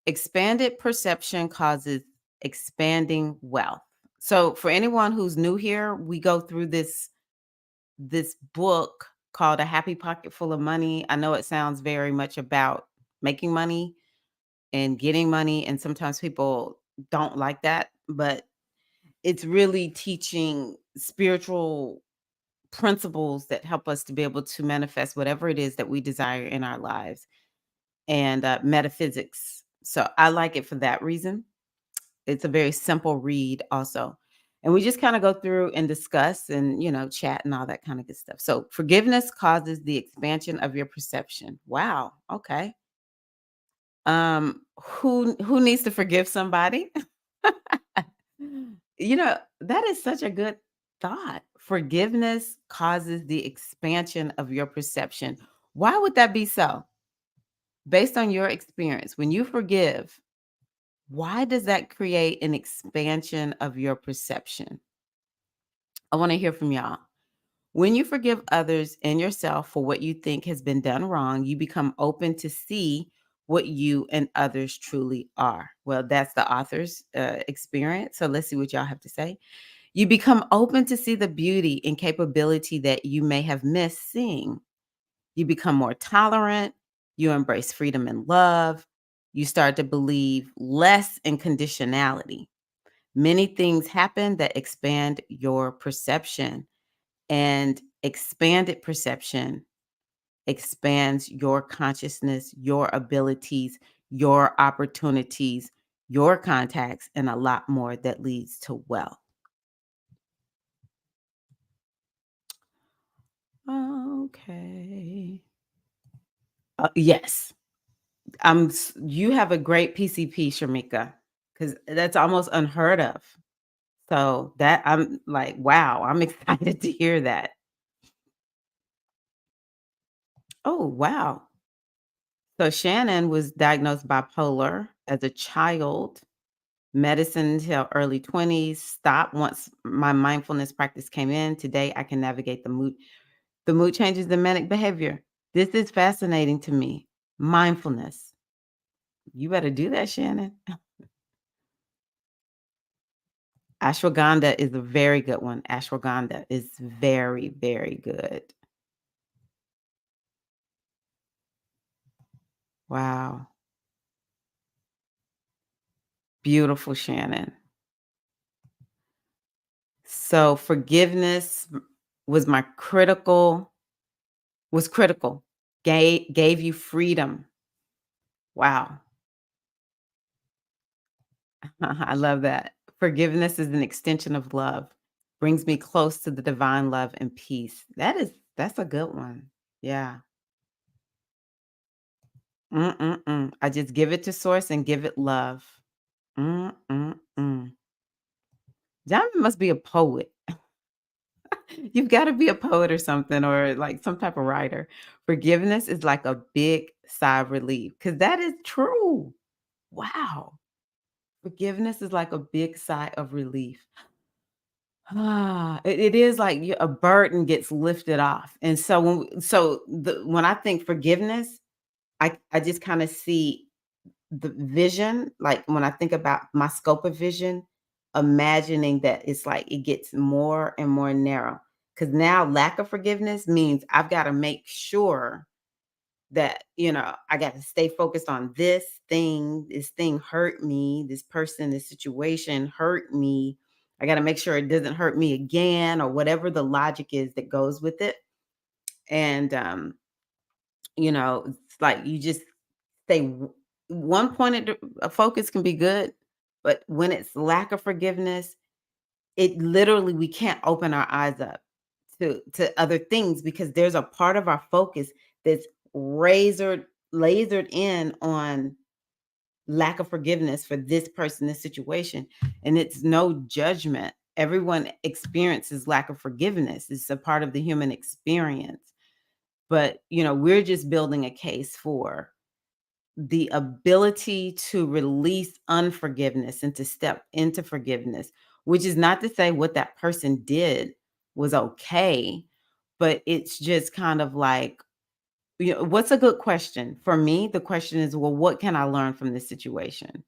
Expanded perception causes expanding wealth. So for anyone who's new here, we go through this book called A Happy Pocket Full of Money. I know it sounds very much about making money and getting money, and sometimes people don't like that, but it's really teaching spiritual principles that help us to be able to manifest whatever it is that we desire in our lives, and metaphysics. So I like it for that reason. It's a very simple read also. And we just kind of go through and discuss and, chat and all that kind of good stuff. So forgiveness causes the expansion of your perception. Wow. Okay. Who needs to forgive somebody? That is such a good thought. Forgiveness causes the expansion of your perception. Why would that be so? Based on your experience, when you forgive, why does that create an expansion of your perception? I want to hear from y'all. When you forgive others and yourself for what you think has been done wrong, you become open to see what you and others truly are. Well, that's the author's experience. So let's see what y'all have to say. You become open to see the beauty and capability that you may have missed seeing. You become more tolerant. You embrace freedom and love. You start to believe less in conditionality. Many things happen that expand your perception, and expanded perception expands your consciousness, your abilities, your opportunities, your contacts, and a lot more that leads to wealth. Okay. Yes. You have a great PCP, Shamika, because that's almost unheard of. So that I'm like, wow, I'm excited to hear that. Oh, wow. So Shannon was diagnosed bipolar as a child, medicine until early 20s, stopped once my mindfulness practice came in. Today, I can navigate the mood changes, the manic behavior. This is fascinating to me. Mindfulness. You better do that, Shannon. Ashwagandha is a very good one. Ashwagandha is very, very good. Wow. Beautiful, Shannon. So forgiveness was critical. Gave you freedom. Wow. I love that. Forgiveness is an extension of love. Brings me close to the divine love and peace. That's a good one. Yeah. Mm-mm-mm. I just give it to source and give it love. Mm-mm-mm. Diamond must be a poet. You've got to be a poet or something, or like some type of writer. Forgiveness is like a big sigh of relief because that is true. Wow. Forgiveness is like a big sigh of relief. It is like a burden gets lifted off. And so when I think forgiveness, I just kind of see the vision, like when I think about my scope of vision, imagining that it's like it gets more and more narrow. Because now lack of forgiveness means I've got to make sure that, I got to stay focused on this thing. This thing hurt me. This person, this situation hurt me. I got to make sure it doesn't hurt me again, or whatever the logic is that goes with it. And, it's like you just stay one pointed focus can be good, but when it's lack of forgiveness, it literally we can't open our eyes up to other things because there's a part of our focus that's razored lasered in on lack of forgiveness for this person, this situation. And it's no judgment. Everyone experiences lack of forgiveness. It's a part of the human experience. But, we're just building a case for the ability to release unforgiveness and to step into forgiveness, which is not to say what that person did was okay, but it's just kind of like, what's a good question? For me, the question is, well, what can I learn from this situation?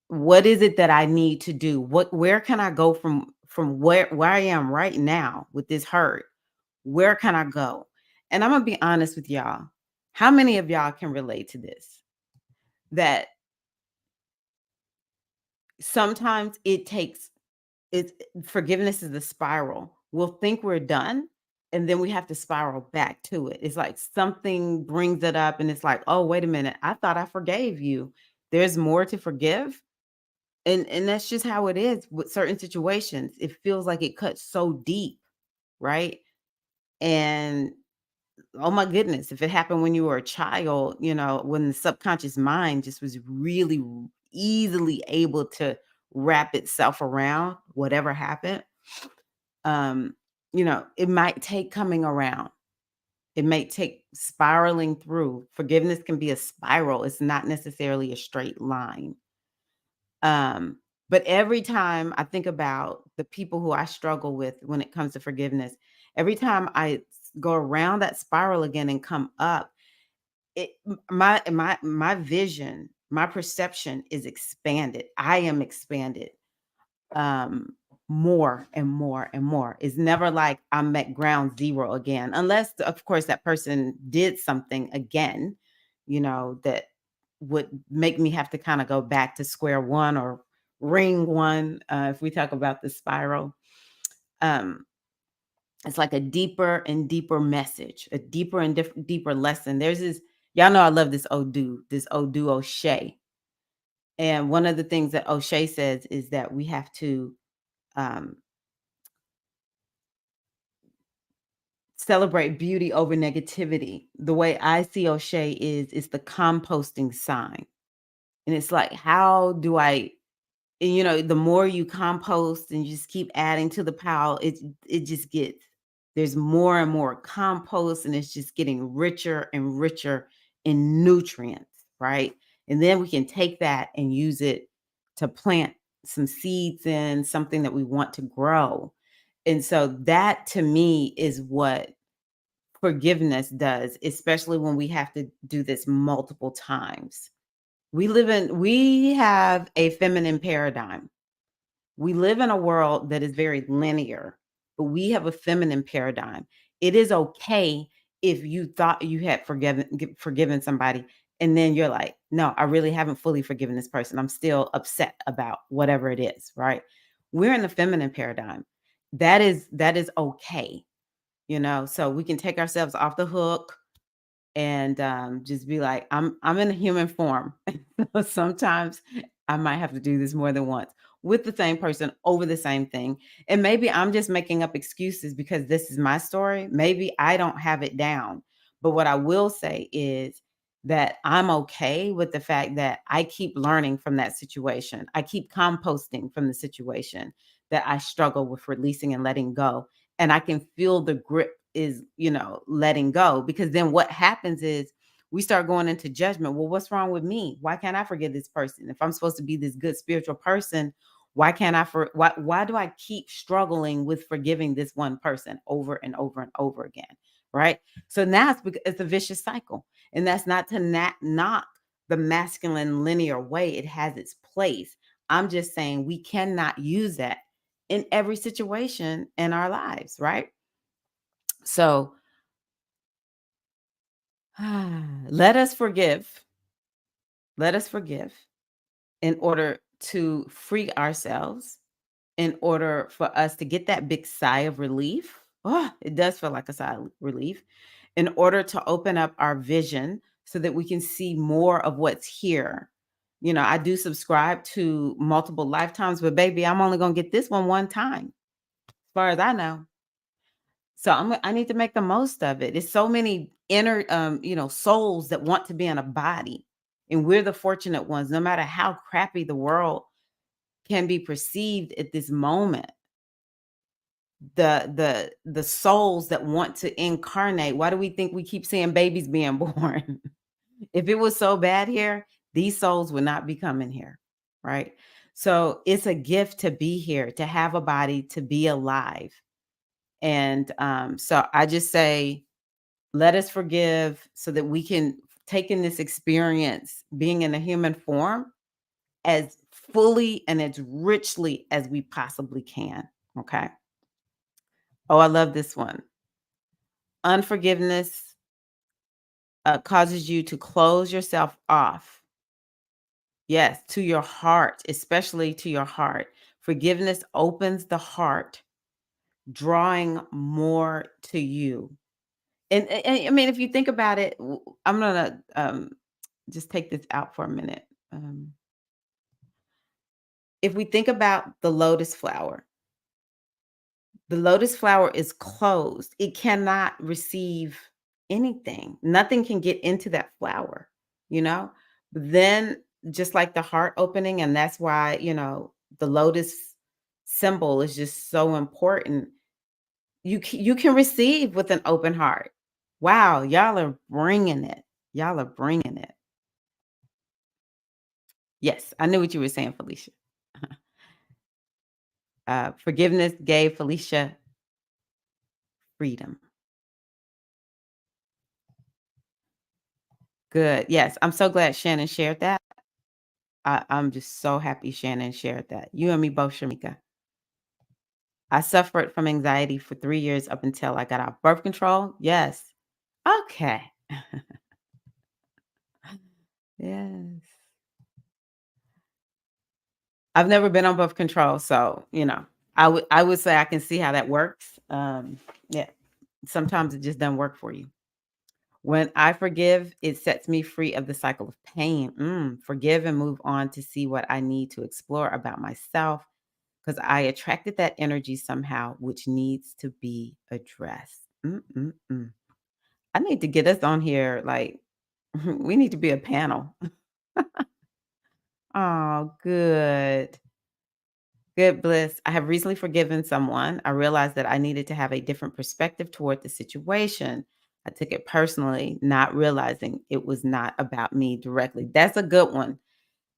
What is it that I need to do? Where can I go from where I am right now with this hurt? Where can I go? And I'm gonna be honest with y'all. How many of y'all can relate to this? That sometimes it's forgiveness is the spiral. We'll think we're done, and then we have to spiral back to it. It's like something brings it up, and it's like, oh, wait a minute, I thought I forgave you. There's more to forgive. And that's just how it is with certain situations. It feels like it cuts so deep, right? And oh my goodness, if it happened when you were a child, when the subconscious mind just was really easily able to wrap itself around whatever happened, um, it might take coming around. It may take spiraling through. Forgiveness can be a spiral. It's not necessarily a straight line. Um, but every time I think about the people who I struggle with when it comes to forgiveness, every time I go around that spiral again and come up, my vision, my perception is expanded. I am expanded um more and more and more. It's never like I'm at ground zero again, unless of course that person did something again, that would make me have to kind of go back to square one or ring one, if we talk about the spiral. um it's like a deeper and deeper message, a deeper and deeper lesson. There's this, y'all know I love this Odu O'Shea. And one of the things that O'Shea says is that we have to um, celebrate beauty over negativity. The way I see O'Shea is it's the composting sign. And it's like, how do I, and the more you compost and you just keep adding to the pile, it just gets, there's more and more compost, and it's just getting richer and richer in nutrients, right? And then we can take that and use it to plant some seeds in something that we want to grow. And so that to me is what forgiveness does, especially when we have to do this multiple times. We have a feminine paradigm. We live in a world that is very linear, but we have a feminine paradigm. It is okay if you thought you had forgiven somebody, and then you're like, "No, I really haven't fully forgiven this person. I'm still upset about whatever it is," right? We're in the feminine paradigm. That is okay, so we can take ourselves off the hook and just be like, I'm in a human form. So sometimes I might have to do this more than once with the same person over the same thing. And maybe I'm just making up excuses because this is my story. Maybe I don't have it down. But what I will say is that I'm okay with the fact that I keep learning from that situation. I keep composting from the situation that I struggle with releasing and letting go. And I can feel the grip is, letting go, because then what happens is we start going into judgment. Well, what's wrong with me? Why can't I forgive this person? If I'm supposed to be this good spiritual person, why can't I why do I keep struggling with forgiving this one person over and over and over again? Right? So now it's a vicious cycle. And that's not to knock the masculine linear way. It has its place. I'm just saying we cannot use that in every situation in our lives, right? So let us forgive. Let us forgive in order to free ourselves, in order for us to get that big sigh of relief. Oh, it does feel like a sigh of relief. In order to open up our vision so that we can see more of what's here. I do subscribe to multiple lifetimes, but baby, I'm only going to get this one time, as far as I know. So I need to make the most of it. It's so many inner souls that want to be in a body. And we're the fortunate ones, no matter how crappy the world can be perceived at this moment. The souls that want to incarnate, why do we think we keep seeing babies being born? If it was so bad here, these souls would not be coming here, right? So it's a gift to be here, to have a body, to be alive. And so I just say, let us forgive so that we can take in this experience, being in a human form, as fully and as richly as we possibly can. Okay. Oh, I love this one. Unforgiveness causes you to close yourself off. Yes, to your heart, especially to your heart. Forgiveness opens the heart, drawing more to you. And I mean, if you think about it, I'm gonna just take this out for a minute. If we think about the lotus flower is closed. It cannot receive anything. Nothing can get into that flower, you know? Then just like the heart opening, and that's why, the lotus symbol is just so important. You can receive with an open heart. Wow, y'all are bringing it. Y'all are bringing it. Yes, I knew what you were saying, Felicia. Forgiveness gave Felicia freedom. Good. Yes, I'm so glad Shannon shared that. I'm just so happy Shannon shared that. You and me both, Shamika. I suffered from anxiety for 3 years up until I got off birth control. Yes. Okay. Yes. I've never been on birth control, so, I would say I can see how that works. Yeah, sometimes it just doesn't work for you. When I forgive, it sets me free of the cycle of pain. Forgive and move on to see what I need to explore about myself because I attracted that energy somehow, which needs to be addressed. Mm. I need to get us on here. Like, we need to be a panel. Oh, good. Good bliss. I have recently forgiven someone. I realized that I needed to have a different perspective toward the situation. I took it personally, not realizing it was not about me directly. That's a good one.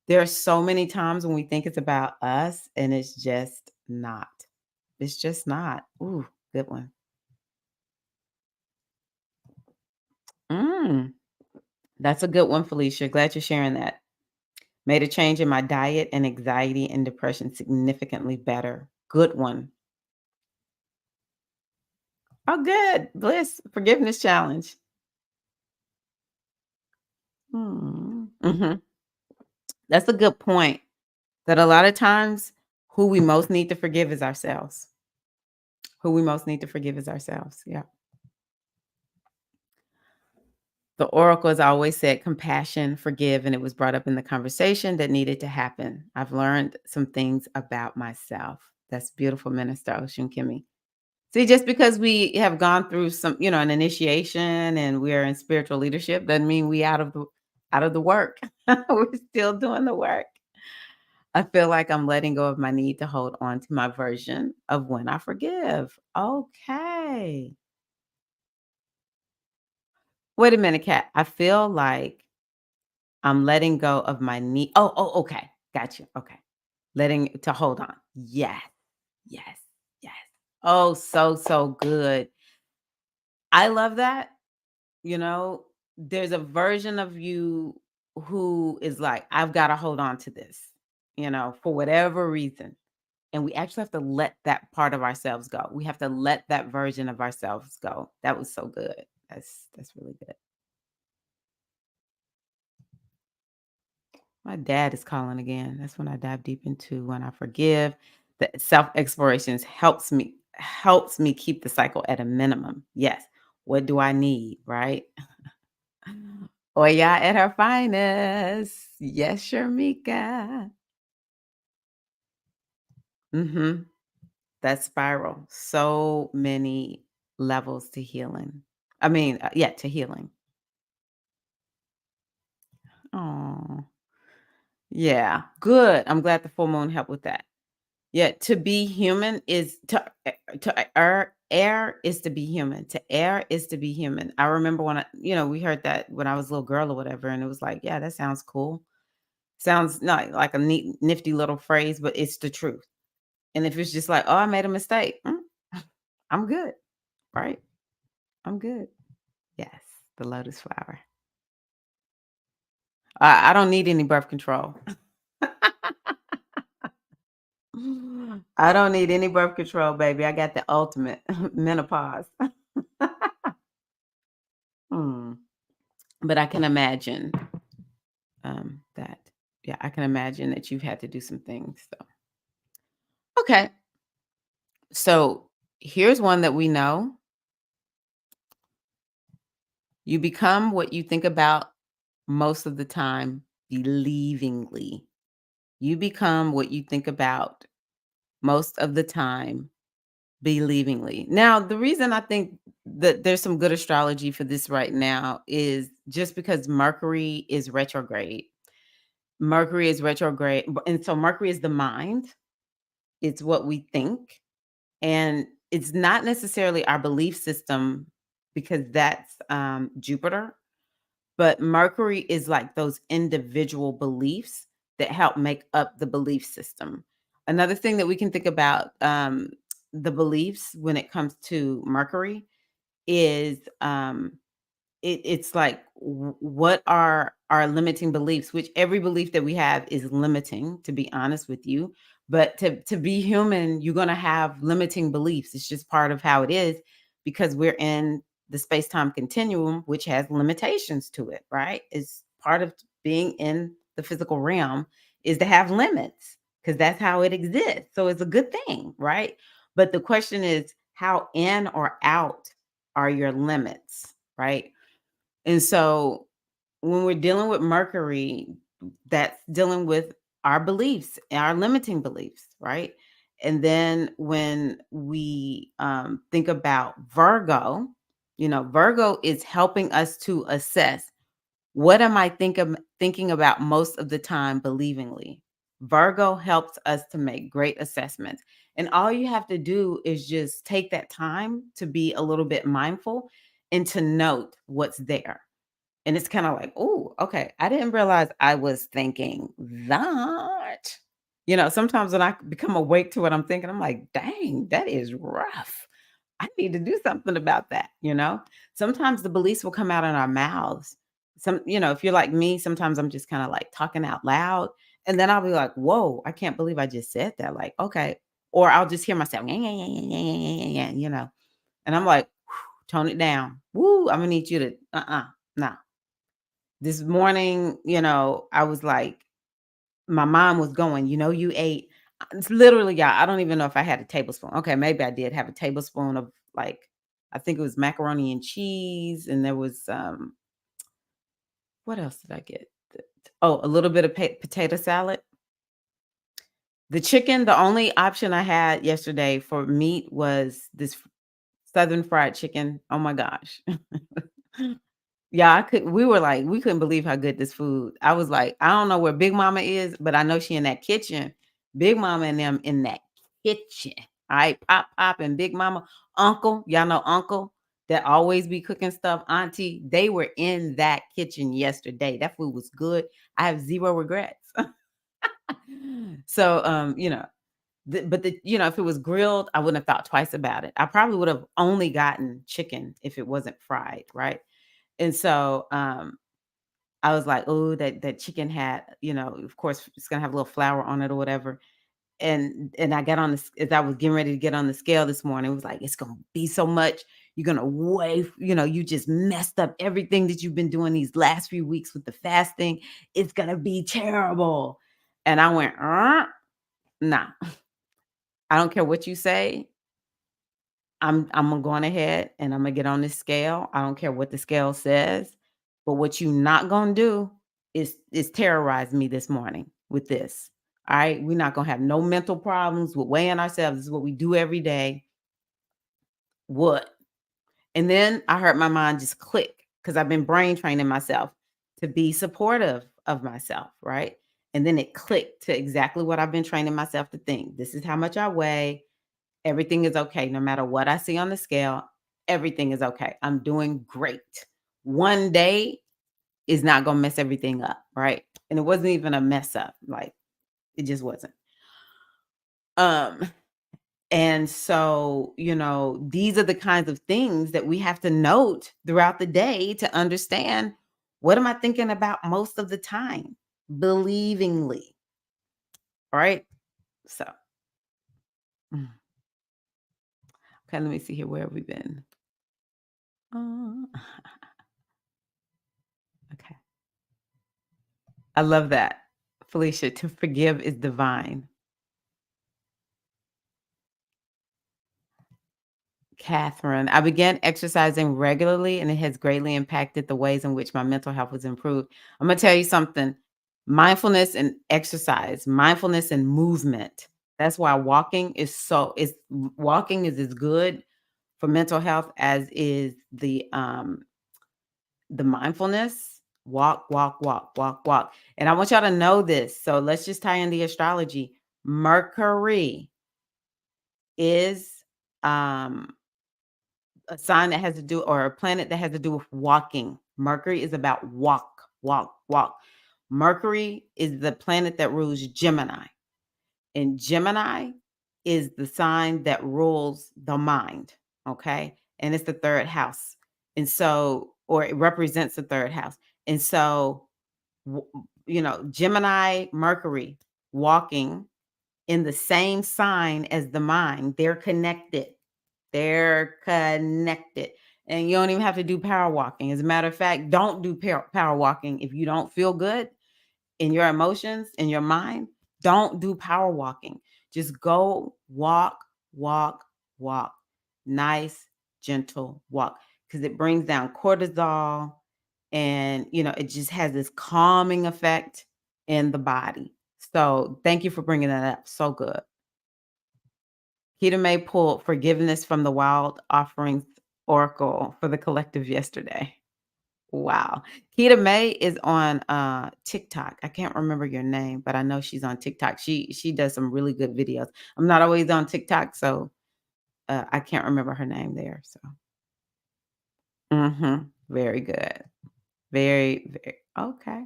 There are so many times when we think it's about us and it's just not. It's just not. Ooh, good one. Mm, that's a good one, Felicia. Glad you're sharing that. Made a change in my diet and anxiety and depression significantly better. Good one. Oh, good. Bliss. Forgiveness challenge. Mhm. That's a good point. That a lot of times who we most need to forgive is ourselves. Who we most need to forgive is ourselves. Yeah. The oracle has always said compassion, forgive, and it was brought up in the conversation that needed to happen. I've learned some things about myself. That's beautiful, Minister Ocean Kimmy. See, just because we have gone through some, an initiation and we are in spiritual leadership doesn't mean we out of the work. We're still doing the work. I feel like I'm letting go of my need to hold on to my version of when I forgive. Okay. Wait a minute, Kat. I feel like I'm letting go of my need. Oh, okay. Got you. Okay. Letting to hold on. Yes. Yes. Yes. Oh, so good. I love that. You know, there's a version of you who is like, I've got to hold on to this, for whatever reason. And we actually have to let that part of ourselves go. We have to let that version of ourselves go. That was so good. That's really good. My dad is calling again. That's when I dive deep into when I forgive. The self-explorations helps me keep the cycle at a minimum. Yes. What do I need, right? Oya at her finest. Yes, Sharmika. Mhm. That spiral. So many levels to healing. I mean, yeah, to healing. Oh. Yeah, good. I'm glad the full moon helped with that. Yeah, to be human is to err is to be human. To err is to be human. I remember when we heard that when I was a little girl or whatever, and it was like, yeah, that sounds cool. Sounds not like a neat, nifty little phrase, but it's the truth. And if it's just like, oh, I made a mistake, I'm good, right? I'm good. Yes, the lotus flower. I don't need any birth control. I don't need any birth control, baby. I got the ultimate menopause. Hmm. But I can imagine that. Yeah, I can imagine that you've had to do some things. So, okay. So here's one that we know: you become what you think about most of the time, believingly. You become what you think about most of the time, believingly. Now, the reason I think that there's some good astrology for this right now is just because Mercury is retrograde. Mercury is retrograde. And so Mercury is the mind, it's what we think. And it's not necessarily our belief system because that's Jupiter, but Mercury is like those individual beliefs that help make up the belief system. Another thing that we can think about the beliefs when it comes to Mercury is it's like what are our limiting beliefs, which every belief that we have is limiting, to be honest with you. But to be human, you're going to have limiting beliefs. It's just part of how it is because we're in the space-time continuum, which has limitations to it, right? It's part of being in the physical realm is to have limits because that's how it exists. So it's a good thing, right? But the question is, how in or out are your limits, right? And so when we're dealing with Mercury, that's dealing with our beliefs, our limiting beliefs, right? And then when we think about Virgo, Virgo is helping us to assess what am I thinking about most of the time believingly. Virgo helps us to make great assessments. And all you have to do is just take that time to be a little bit mindful and to note what's there. And it's kinda like, "Oh, okay. I didn't realize I was thinking that." Sometimes when I become awake to what I'm thinking, I'm like, "Dang, that is rough. I need to do something about that?" Sometimes the beliefs will come out in our mouths. If you're like me, sometimes I'm just kinda, like, talking out loud, and then I'll be like, "Whoa, I can't believe I just said that." Like, "Okay." Or I'll just hear myself, "Yeah, yeah, yeah, yeah, yeah, yeah, yeah, yeah," and I'm like, "Tone it down. Woo, Imma need you to no." This morning, I was like my mom was going, "You ate." It's literally, yeah, I don't even know if I had a tablespoon. Okay, maybe I did have a tablespoon of, like, I think it was macaroni and cheese, and there was, what else did I get? Oh, a little bit of potato salad. The chicken, the only option I had yesterday for meat was this Southern fried chicken. Oh my gosh. Yeah, we couldn't believe how good this food. I was like, I don't know where Big Mama is, but I know she in that kitchen. Big Mama and them in that kitchen. All right, Pop and Big Mama, Uncle, y'all know Uncle that always be cooking stuff. Auntie, they were in that kitchen yesterday. That food was good. I have zero regrets. So, if it was grilled, I wouldn't have thought twice about it. I probably would have only gotten chicken if it wasn't fried, right? And so, I was like, "Oh, that chicken had, of course, it's gonna have a little flour on it or whatever." And I got on this as I was getting ready to get on the scale this morning, it was like, "It's gonna be so much. You're gonna weigh, you just messed up everything that you've been doing these last few weeks with the fasting. It's gonna be terrible." And I went, nah. I don't care what you say. I'm going ahead and I'm gonna get on this scale. I don't care what the scale says, but what you not gonna do is terrorize me this morning with this. All right. We're not gonna have no mental problems with weighing ourselves. This is what we do every day. What? And then I heard my mind just click because I've been brain training myself to be supportive of myself, right? And then it clicked to exactly what I've been training myself to think. This is how much I weigh. Everything is okay. No matter what I see on the scale, everything is okay. I'm doing great. One day is not going to mess everything up, right? And it wasn't even a mess up. Like it just wasn't. Um and so, these are the kinds of things that we have to note throughout the day to understand, what am I thinking about most of the time? Believingly, right? So, mm, okay, let me see here. Where have we been? Uh, okay. I love that. Felicia, to forgive is divine. Catherine, I began exercising regularly and it has greatly impacted the ways in which my mental health was improved. I'm going to tell you something. Mindfulness and exercise, mindfulness and movement. That's why walking is as good for mental health as is the mindfulness. Walk, walk, walk, walk, walk. And I want y'all to know this. So let's just tie in the astrology. Mercury is um a sign that has to do, or a planet that has to do with walking. Mercury is about walk, walk, walk. Mercury is the planet that rules Gemini, and Gemini is the sign that rules the mind. Okay. And it's the third house. And so, or it represents the third house. And so, w- Gemini, Mercury walking in the same sign as the mind, they're connected. They're connected. And you don't even have to do power walking. As a matter of fact, don't do power walking if you don't feel good in your emotions, in your mind. Don't do power walking. Just go walk, walk, walk. Nice, gentle walk, because it brings down cortisol, and it just has this calming effect in the body. So thank you for bringing that up. So good. Keita May pulled forgiveness from the Wild Offerings Oracle for the collective yesterday. Wow. Keita May is on TikTok. I can't remember your name, but I know she's on TikTok. She does some really good videos. I'm not always on TikTok, so I can't remember her name there. So very good. Very, very okay.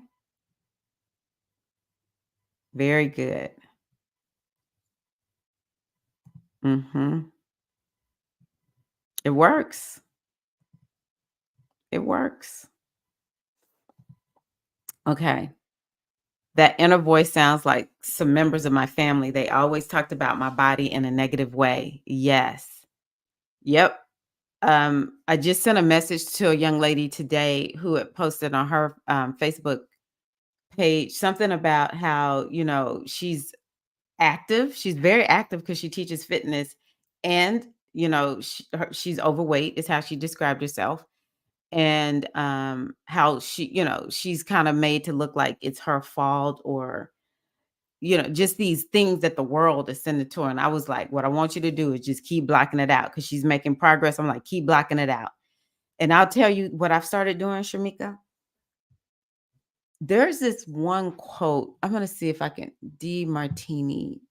Very good. hmm It works. It works. Okay. That inner voice sounds like some members of my family. They always talked about my body in a negative way. Yes. Yep. I just sent a message to a young lady today who had posted on her Facebook page something about how, she's active. She's very active because she teaches fitness, and, she's overweight, is how she described herself. And how she's kind of made to look like it's her fault, or just these things that the world is sending to her. And I was like, what I want you to do is just keep blocking it out, because she's making progress. I'm like, keep blocking it out. And I'll tell you what I've started doing, Shamika. There's this one quote. I'm going to see if I can. D. Martini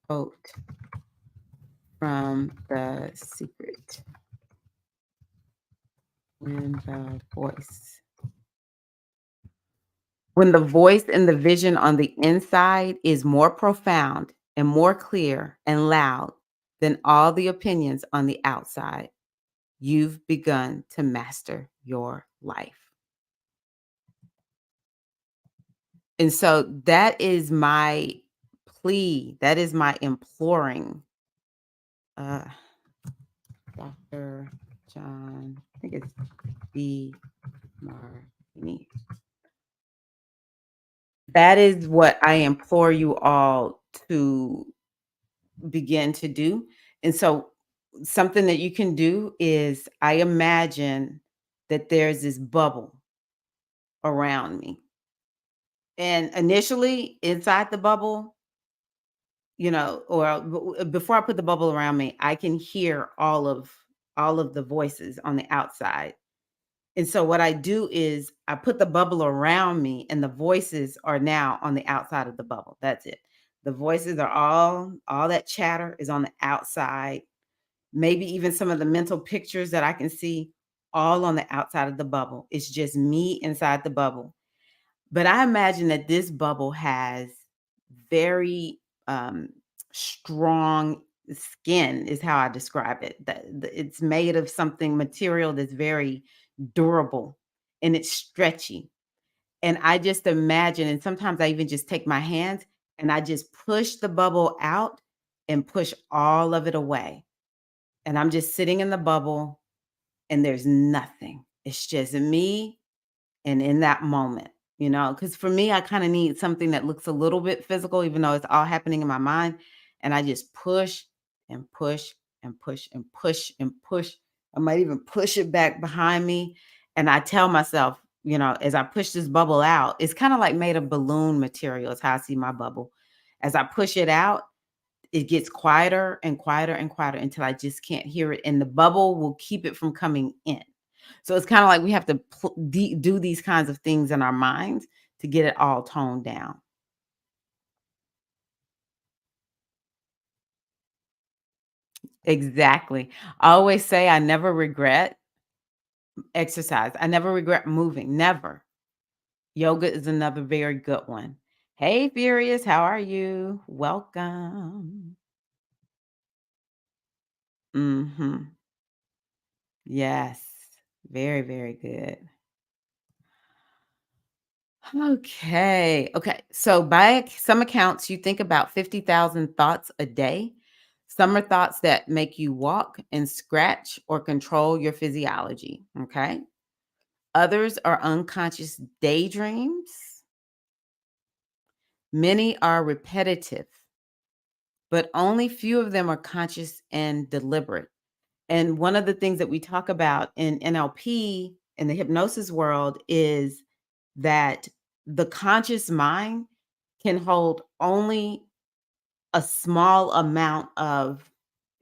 quote from The Secret in the Voice. When the voice and the vision on the inside is more profound and more clear and loud than all the opinions on the outside, you've begun to master your life. And so that is my plea. That is my imploring. Uh, Dr. John, I think it's B. Martini. That is what I implore you all to begin to do. And so something that you can do is, I imagine that there's this bubble around me. And initially inside the bubble, or before I put the bubble around me, I can hear all of all of the voices on the outside. And so what I do is I put the bubble around me and the voices are now on the outside of the bubble. That's it. The voices are all that chatter is on the outside. Maybe even some of the mental pictures that I can see all on the outside of the bubble. It's just me inside the bubble. But I imagine that this bubble has very strong skin, is how I describe it. It's made of something material that's very durable and it's stretchy. And I just imagine, and sometimes I even just take my hands and I just push the bubble out and push all of it away. And I'm just sitting in the bubble and there's nothing. It's just me and in that moment, because for me, I kinda need something that looks a little bit physical, even though it's all happening in my mind, and I just push and push and push and push and push. I might even push it back behind me, and I tell myself, as I push this bubble out, it's kinda like made of balloon material is how I see my bubble. As I push it out, it gets quieter and quieter and quieter until I just can't hear it, and the bubble will keep it from coming in. So it's kinda like we have to do these kinds of things in our minds to get it all toned down. Exactly. I always say I never regret exercise. I never regret moving, never. Yoga is another very good one. Hey, Furious, how are you? Welcome. Mhm. Yes. Very, very good. Okay. Okay. So by some accounts, you think about 50,000 thoughts a day. Some are thoughts that make you walk and scratch or control your physiology. Okay. Others are unconscious daydreams. Many are repetitive, but only few of them are conscious and deliberate. And one of the things that we talk about in NLP in the hypnosis world is that the conscious mind can hold only a small amount of,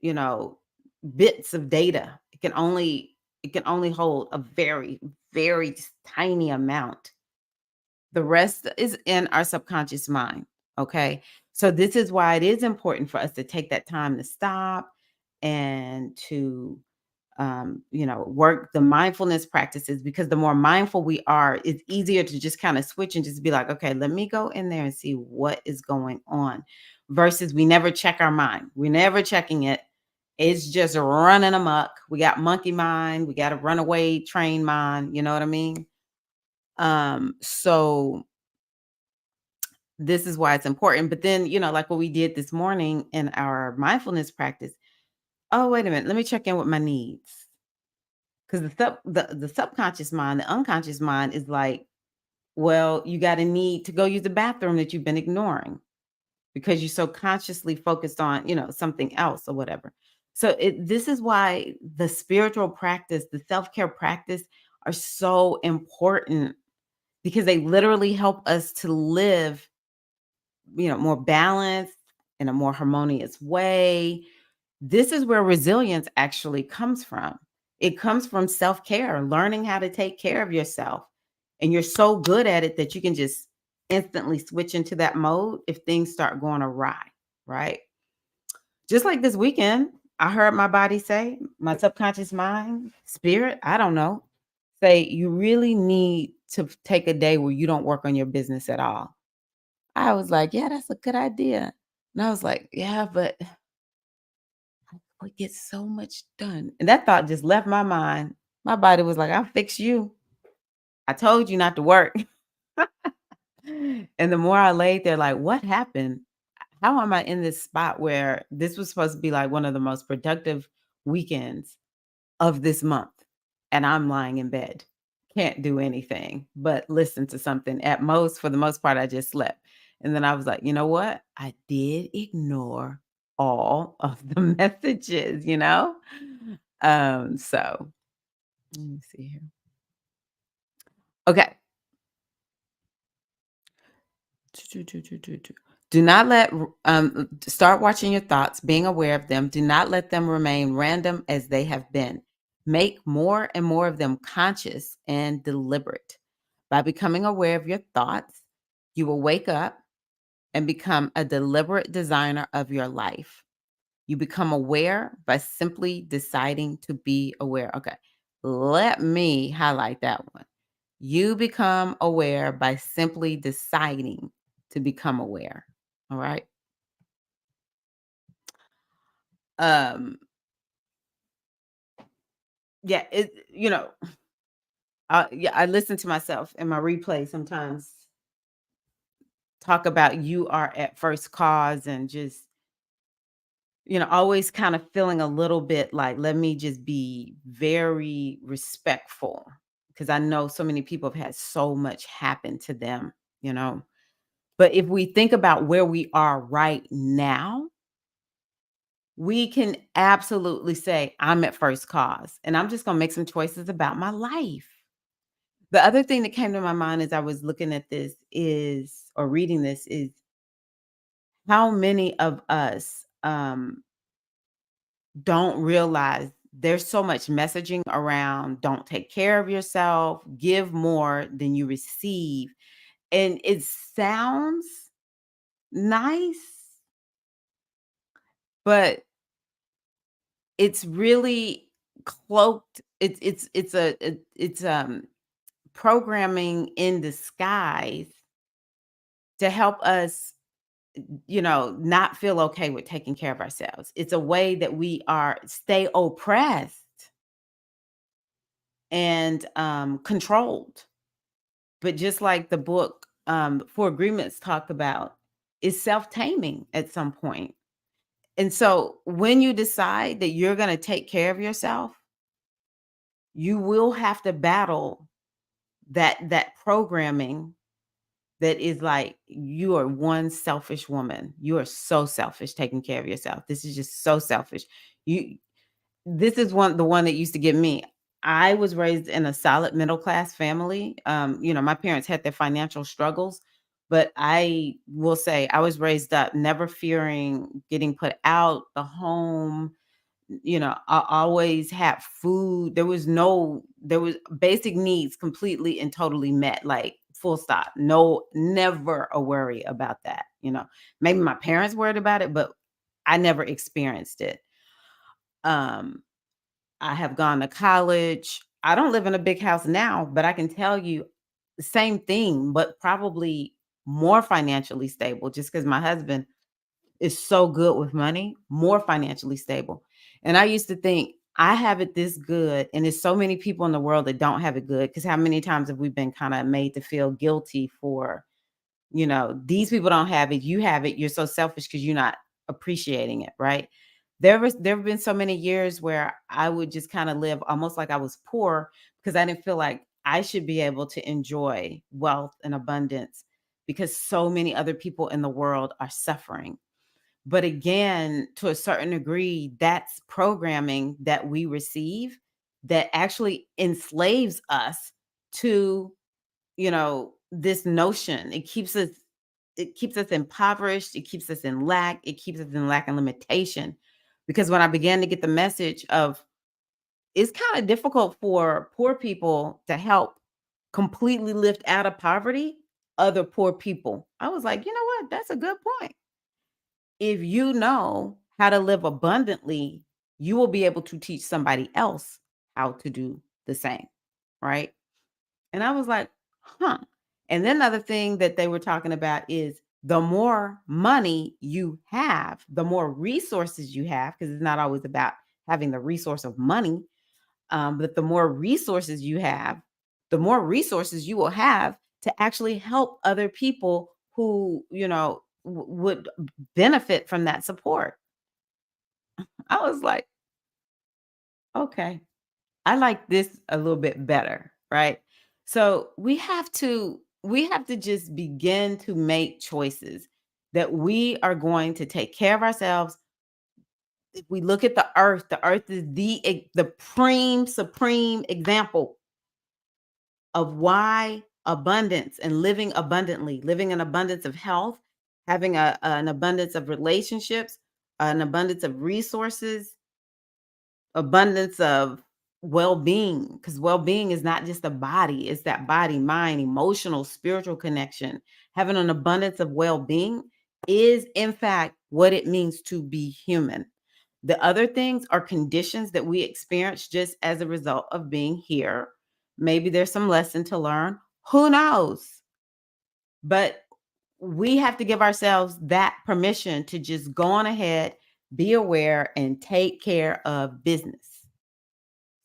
you know, bits of data. It can only hold a very, very tiny amount. The rest is in our subconscious mind. Okay. So this is why it is important for us to take that time to stop and to work the mindfulness practices, because the more mindful we are, it's easier to just kind of switch and just be like, okay, let me go in there and see what is going on. Versus we never check our mind. We're never checking it. It's just running amok. We got monkey mind, we got a runaway train mind, you know what I mean? So this is why it's important. But then, like what we did this morning in our mindfulness practice. Oh, wait a minute. Let me check in with my needs. Because the subconscious mind, the unconscious mind is like, well, you got a need to go use the bathroom that you've been ignoring because you're so consciously focused on, something else or whatever. So this is why the spiritual practice, the self-care practice are so important, because they literally help us to live, more balanced in a more harmonious way. This is where resilience actually comes from. It comes from self-care, learning how to take care of yourself. And you're so good at it that you can just instantly switch into that mode if things start going awry, right? Just like this weekend, I heard my body say, my subconscious mind, spirit, I don't know, say, you really need to take a day where you don't work on your business at all. I was like, yeah, that's a good idea. And I was like, yeah, but we get so much done. And that thought just left my mind. My body was like, I'll fix you. I told you not to work. And the more I laid there, like, what happened? How am I in this spot where this was supposed to be like one of the most productive weekends of this month? And I'm lying in bed. Can't do anything but listen to something. At most, for the most part, I just slept. And then I was like, you know what? I did ignore all of the messages. So let me see here. Okay. Do not let start watching your thoughts, being aware of them. Do not let them remain random as they have been. Make more and more of them conscious and deliberate. By becoming aware of your thoughts, you will wake up and become a deliberate designer of your life. You become aware by simply deciding to be aware. Okay, let me highlight that one. You become aware by simply deciding to become aware. All right. Um, yeah, yeah, I listen to myself in my replay sometimes talk about you are at first cause and just, always kind of feeling a little bit like, let me just be very respectful because I know so many people have had so much happen to them, you know. But if we think about where we are right now, we can absolutely say, I'm at first cause and I'm just going to make some choices about my life. The other thing that came to my mind as I was looking at this is, or reading this, is how many of us don't realize there's so much messaging around don't take care of yourself, give more than you receive. And it sounds nice, but it's really cloaked. It's programming in disguise to help us, not feel okay with taking care of ourselves. It's a way that we are stay oppressed and controlled. But just like the book Four Agreements talk about, is self-taming at some point. And so when you decide that you're going to take care of yourself, you will have to battle that programming that is like, you are one selfish woman. You are so selfish taking care of yourself. This is just so selfish. You This is the one that used to get me. I was raised in a solid middle class family. My parents had their financial struggles, but I will say I was raised up never fearing getting put out the home. I always had food. There was basic needs completely and totally met, like full stop. No, never a worry about that. Maybe my parents worried about it, but I never experienced it. Um, I have gone to college. I don't live in a big house now, but I can tell you the same thing, but probably more financially stable just because my husband is so good with money, more financially stable. And I used to think I have it this good, and there's so many people in the world that don't have it good. Because how many times have we been kind of made to feel guilty for, these people don't have it, you have it, you're so selfish because you're not appreciating it, right? There have been so many years where I would just kind of live almost like I was poor because I didn't feel like I should be able to enjoy wealth and abundance because so many other people in the world are suffering. But again, to a certain degree, that's programming that we receive that actually enslaves us to, this notion. It keeps us impoverished, it keeps us in lack, it keeps us in lack and limitation. Because when I began to get the message of it's kind of difficult for poor people to help completely lift out of poverty other poor people, I was like, you know what? That's a good point. If you know how to live abundantly, you will be able to teach somebody else how to do the same, right? And I was like, huh. And then another thing that they were talking about is the more money you have, the more resources you have, because it's not always about having the resource of money, but the more resources you have, the more resources you will have to actually help other people who, would benefit from that support. I was like, okay, I like this a little bit better, right? So we have to just begin to make choices that we are going to take care of ourselves. If we look at the earth is the supreme example of why abundance and living abundantly, living an abundance of health having an abundance of relationships, an abundance of resources, abundance of well-being, because well-being is not just a body, it's that body, mind, emotional, spiritual connection. Having an abundance of well-being is in fact what it means to be human. The other things are conditions that we experience just as a result of being here. Maybe there's some lesson to learn, who knows? But we have to give ourselves that permission to just go on ahead, be aware, and take care of business.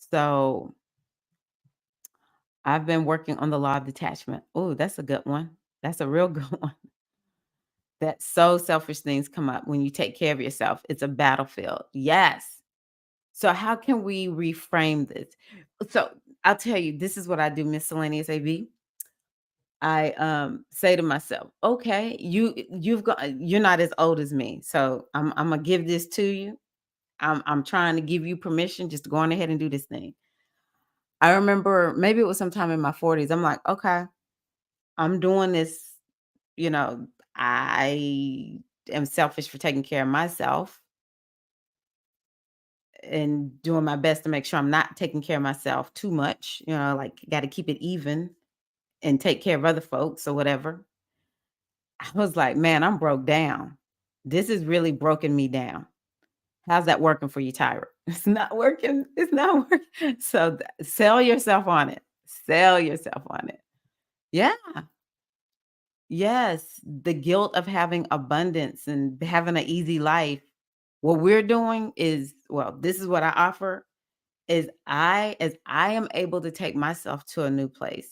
So I've been working on the law of detachment. Oh, that's a good one. That's a real good one. That so selfish things come up when you take care of yourself. It's a battlefield. Yes. So how can we reframe this? So I'll tell you, this is what I do, miscellaneous AV. I say to myself, okay, you're not as old as me. So I'm gonna give this to you. I'm trying to give you permission just to go on ahead and do this thing. I remember maybe it was sometime in my 40s. I'm like, okay, I'm doing this, you know, I am selfish for taking care of myself and doing my best to make sure I'm not taking care of myself too much, like got to keep it even and take care of other folks or whatever. I was like, man, I'm broke down. This is really broken me down. How's that working for you, Tyra? It's not working. It's not working. So sell yourself on it. Sell yourself on it. Yeah. Yes, the guilt of having abundance and having an easy life. What we're doing is, well, this is what I offer is as I am able to take myself to a new place,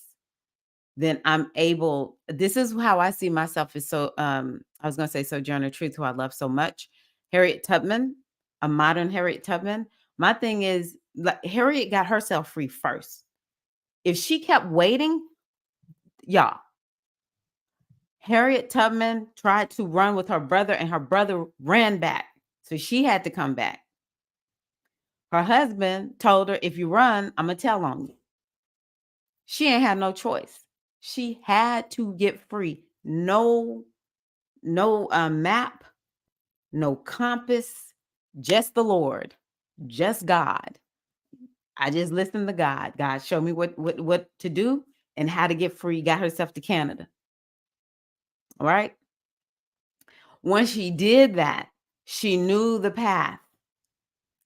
then I'm able, this is how I see myself as I was going to say Sojourner Truth, who I love so much. Harriet Tubman, a modern Harriet Tubman. My thing is, like, Harriet got herself free first. If she kept waiting, y'all, Harriet Tubman tried to run with her brother, and her brother ran back. So she had to come back. Her husband told her, if you run, I'm going to tell on you. She ain't had no choice. She had to get free. No map, no compass, just the Lord, just God. I just listened to God. God showed me what to do and how to get free. Got herself to Canada. All right. Once she did that, she knew the path.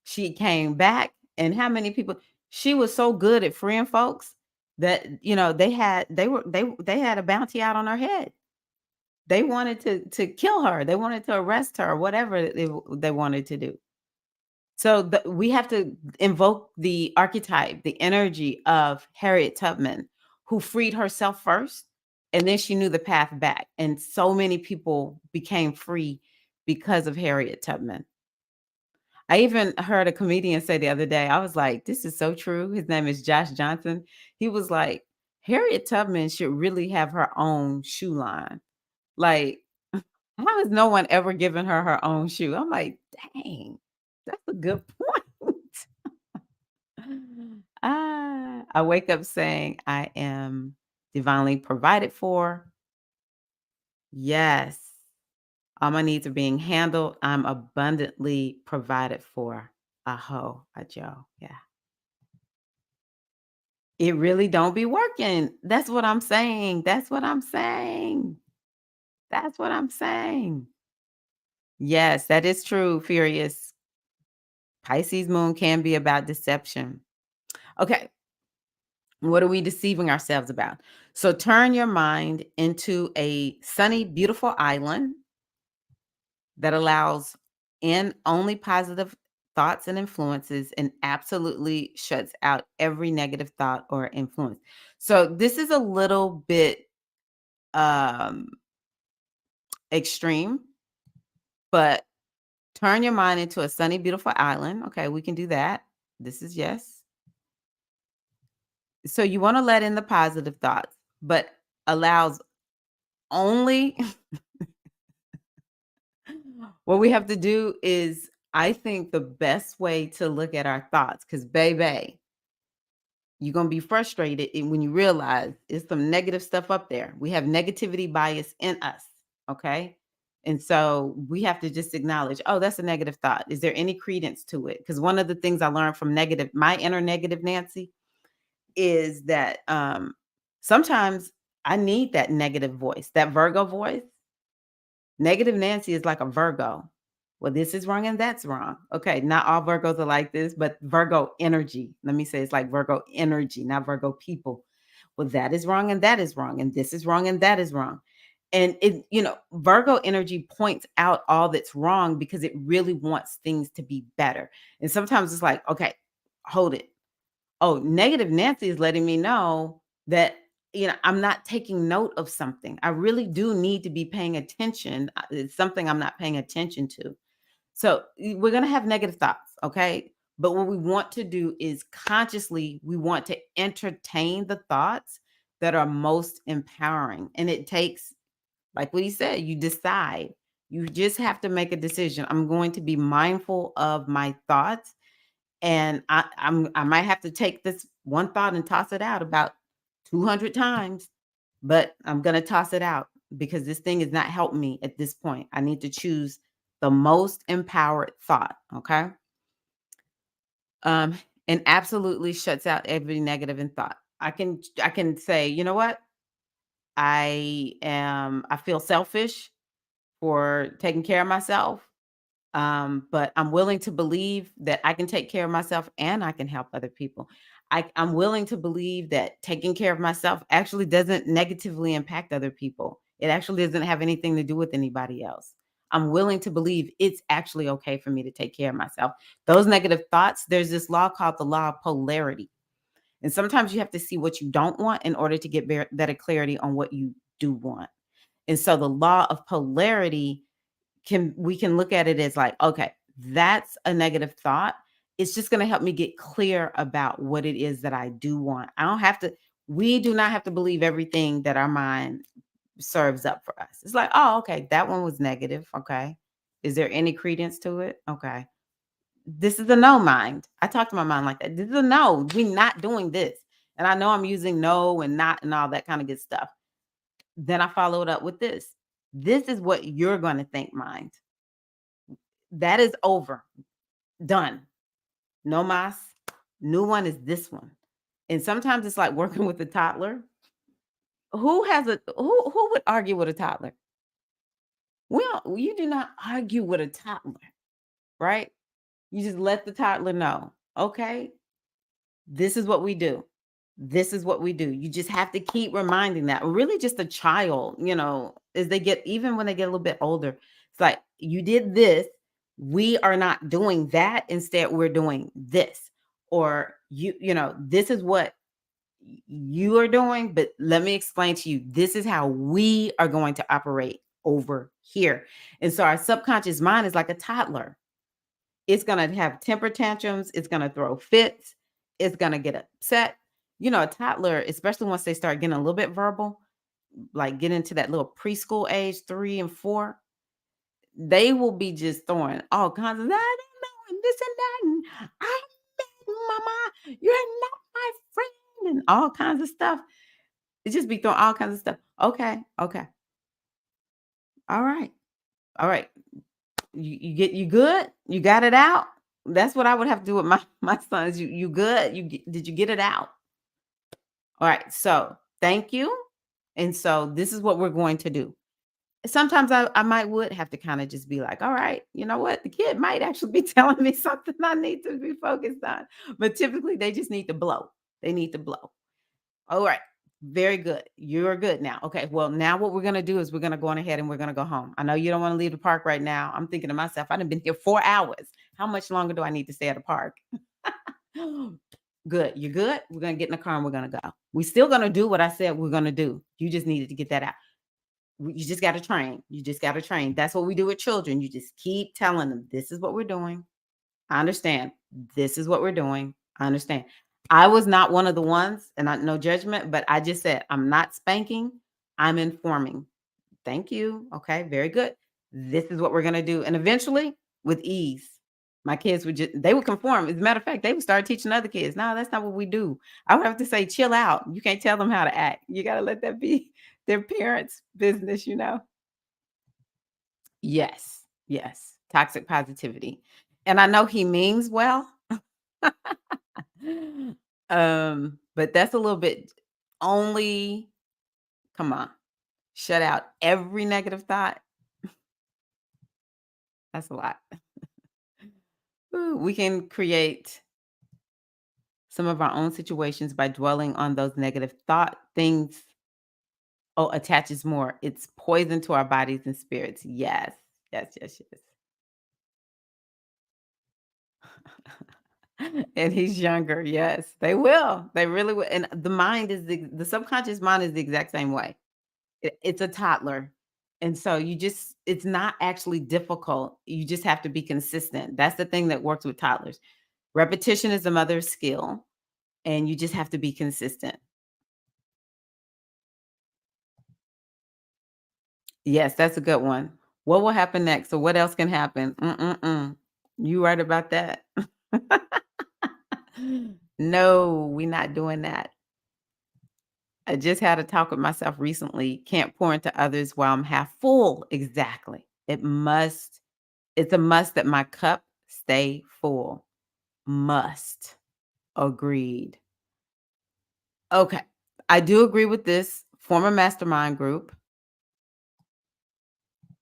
She came back, and how many people, she was so good at freeing folks that they had a bounty out on her head. They wanted to kill her. They wanted to arrest her, whatever they wanted to do. So we have to invoke the archetype, the energy of Harriet Tubman, who freed herself first, and then she knew the path back. And so many people became free because of Harriet Tubman. I even heard a comedian say the other day, I was like, this is so true. His name is Josh Johnson. He was like, Harriet Tubman should really have her own shoe line. Like, how has no one ever given her her own shoe? I'm like, dang, that's a good point. I wake up saying I am divinely provided for. Yes. All my needs are being handled. I'm abundantly provided for. A Joe. Yeah. It really don't be working. That's what I'm saying. That's what I'm saying. That's what I'm saying. Yes, that is true, Furious. Pisces moon can be about deception. Okay. What are we deceiving ourselves about? So turn your mind into a sunny, beautiful island that allows in only positive thoughts and influences and absolutely shuts out every negative thought or influence. So this is a little bit um extreme, but turn your mind into a sunny, beautiful island. Okay, we can do that. This is yes. So you want to let in the positive thoughts, but allows only what we have to do is, I think the best way to look at our thoughts, because baby, you're going to be frustrated when you realize it's some negative stuff up there. We have negativity bias in us. Okay. And so we have to just acknowledge, oh, that's a negative thought. Is there any credence to it? Because one of the things I learned from my inner negative Nancy, is that sometimes I need that negative voice, that Virgo voice. Negative Nancy is like a Virgo. Well, this is wrong and that's wrong. Okay, not all Virgos are like this, but Virgo energy. Let me say it's like Virgo energy, not Virgo people. Well, that is wrong and that is wrong, and this is wrong and that is wrong. And Virgo energy points out all that's wrong because it really wants things to be better. And sometimes it's like, okay, hold it. Oh, negative Nancy is letting me know that, I'm not taking note of something. I really do need to be paying attention. It's something I'm not paying attention to. So we're going to have negative thoughts. Okay. But what we want to do is consciously, we want to entertain the thoughts that are most empowering. And it takes, like what he said, you decide. You just have to make a decision. I'm going to be mindful of my thoughts, and I might have to take this one thought and toss it out about 200 times, but I'm gonna toss it out because this thing is not helping me at this point. I need to choose the most empowered thought. Okay. Um, and absolutely shuts out every negative in thought. I can say, you know what? I feel selfish for taking care of myself. But I'm willing to believe that I can take care of myself and I can help other people. I'm willing to believe that taking care of myself actually doesn't negatively impact other people. It actually doesn't have anything to do with anybody else. I'm willing to believe it's actually okay for me to take care of myself. Those negative thoughts, there's this law called the law of polarity. And sometimes you have to see what you don't want in order to get better clarity on what you do want. And so the law of polarity, we can look at it as like, okay, that's a negative thought. It's just going to help me get clear about what it is that I do want. I don't have to We do not have to believe everything that our mind serves up for us. It's like, oh, okay, that one was negative. Okay. Is there any credence to it? Okay. This is a no mind. I talk to my mind like that. This is a no. We're not doing this. And I know I'm using no and not and all that kind of good stuff. Then I follow it up with this. This is what you're going to think, mind. That is over. Done. No mas. New one is this one. And sometimes it's like working with a toddler. Who would argue with a toddler? Well, you do not argue with a toddler, right? You just let the toddler know, okay, this is what we do. This is what we do. You just have to keep reminding that. Really, just a child, as they get, even when they get a little bit older, it's like, you did this. We are not doing that. Instead, we're doing this. Or this is what you are doing, but let me explain to you, this is how we are going to operate over here. And so our subconscious mind is like a toddler. It's going to have temper tantrums. It's going to throw fits. It's going to get upset. A toddler, especially once they start getting a little bit verbal, like get into that little preschool age, 3 and 4, they will be just throwing all kinds of, I don't know, and this and that. And I mama, you're not my friend, and all kinds of stuff. It just be throwing all kinds of stuff. Okay. Okay. All right. All right. You good? You got it out? That's what I would have to do with my sons. You good? Did you get it out? All right. So thank you. And so this is what we're going to do. Sometimes I might would have to kind of just be like, all right, you know what? The kid might actually be telling me something I need to be focused on. But typically they just need to blow. They need to blow. All right. Very good. You're good now. Okay. Well, now what we're going to do is we're going to go on ahead and we're going to go home. I know you don't want to leave the park right now. I'm thinking to myself, I've been here 4 hours. How much longer do I need to stay at the park? Good. You're good. We're going to get in the car and we're going to go. We're still going to do what I said we're going to do. You just needed to get that out. You just got to train. You just got to train. That's what we do with children. You just keep telling them, this is what we're doing. I understand. This is what we're doing. I understand. I was not one of the ones, and no judgment, but I just said, I'm not spanking. I'm informing. Thank you. Okay. Very good. This is what we're going to do. And eventually, with ease, my kids they would conform. As a matter of fact, they would start teaching other kids. No, that's not what we do. I would have to say, chill out. You can't tell them how to act. You got to let that be their parents' business. Yes, yes, toxic positivity. And I know he means well, but that's a little bit only come on, shut out every negative thought. That's a lot. Ooh, we can create some of our own situations by dwelling on those negative thought things. Oh, attaches more. It's poison to our bodies and spirits. Yes. Yes, yes, yes. And he's younger. Yes, they will. They really will. And the mind is the subconscious mind is the exact same way. It's a toddler. And so it's not actually difficult. You just have to be consistent. That's the thing that works with toddlers. Repetition is the mother of skill, and you just have to be consistent. Yes, that's a good one. What will happen next? So what else can happen? Mm-mm-mm. You right about that. No, we're not doing that. I just had a talk with myself recently. Can't pour into others while I'm half full. Exactly. It's a must that my cup stay full. Must. Agreed. Okay. I do agree with this. Form a mastermind group.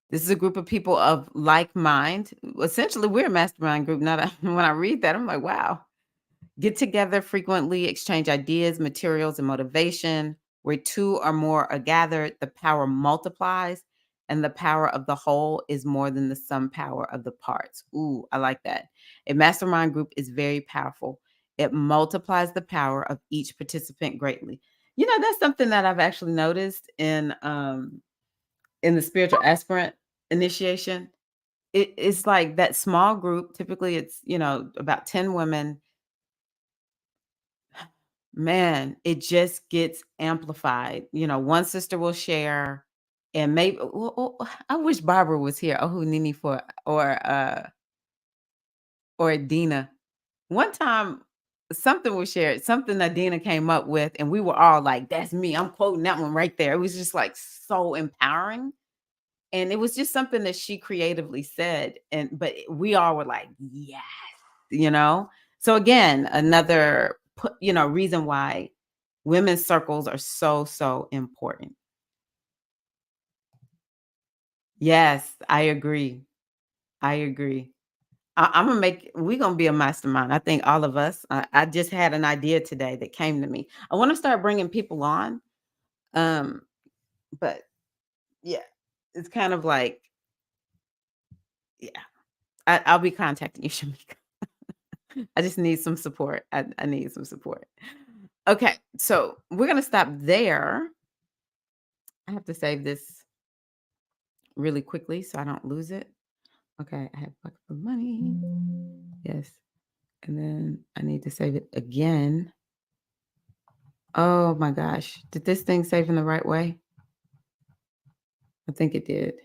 This is a group of people of like mind. Essentially, we're a mastermind group. Now that when I read that, I'm like, wow. Get together frequently, exchange ideas, materials, and motivation. Where two or more are gathered, the power multiplies, and the power of the whole is more than the sum power of the parts. Ooh, I like that. A mastermind group is very powerful. It multiplies the power of each participant greatly. You know, that's something that I've actually noticed in the spiritual aspirant initiation. It's like that small group. Typically, it's about 10 women. Man, it just gets amplified. One sister will share, and maybe I wish Barbara was here. Oh, who Nini for or Adina. One time something was shared, something Adina came up with, and we were all like, "That's me." I'm quoting that one right there. It was just like so empowering. And it was just something that she creatively said. But we all were like, yes, you know? So again, another reason why women's circles are so, so important. Yes, I agree. I agree. I'm gonna we're gonna be a mastermind. I think all of us. I just had an idea today that came to me. I want to start bringing people on. Um, but yeah, it's kind of like, yeah, I'll be contacting you, Shamika. I just need some support. I need some support. Okay, so we're gonna stop there. I have to save this really quickly so I don't lose it. Okay, I have bucket for money. Yes. And then I need to save it again. Oh my gosh. Did this thing save in the right way? I think it did.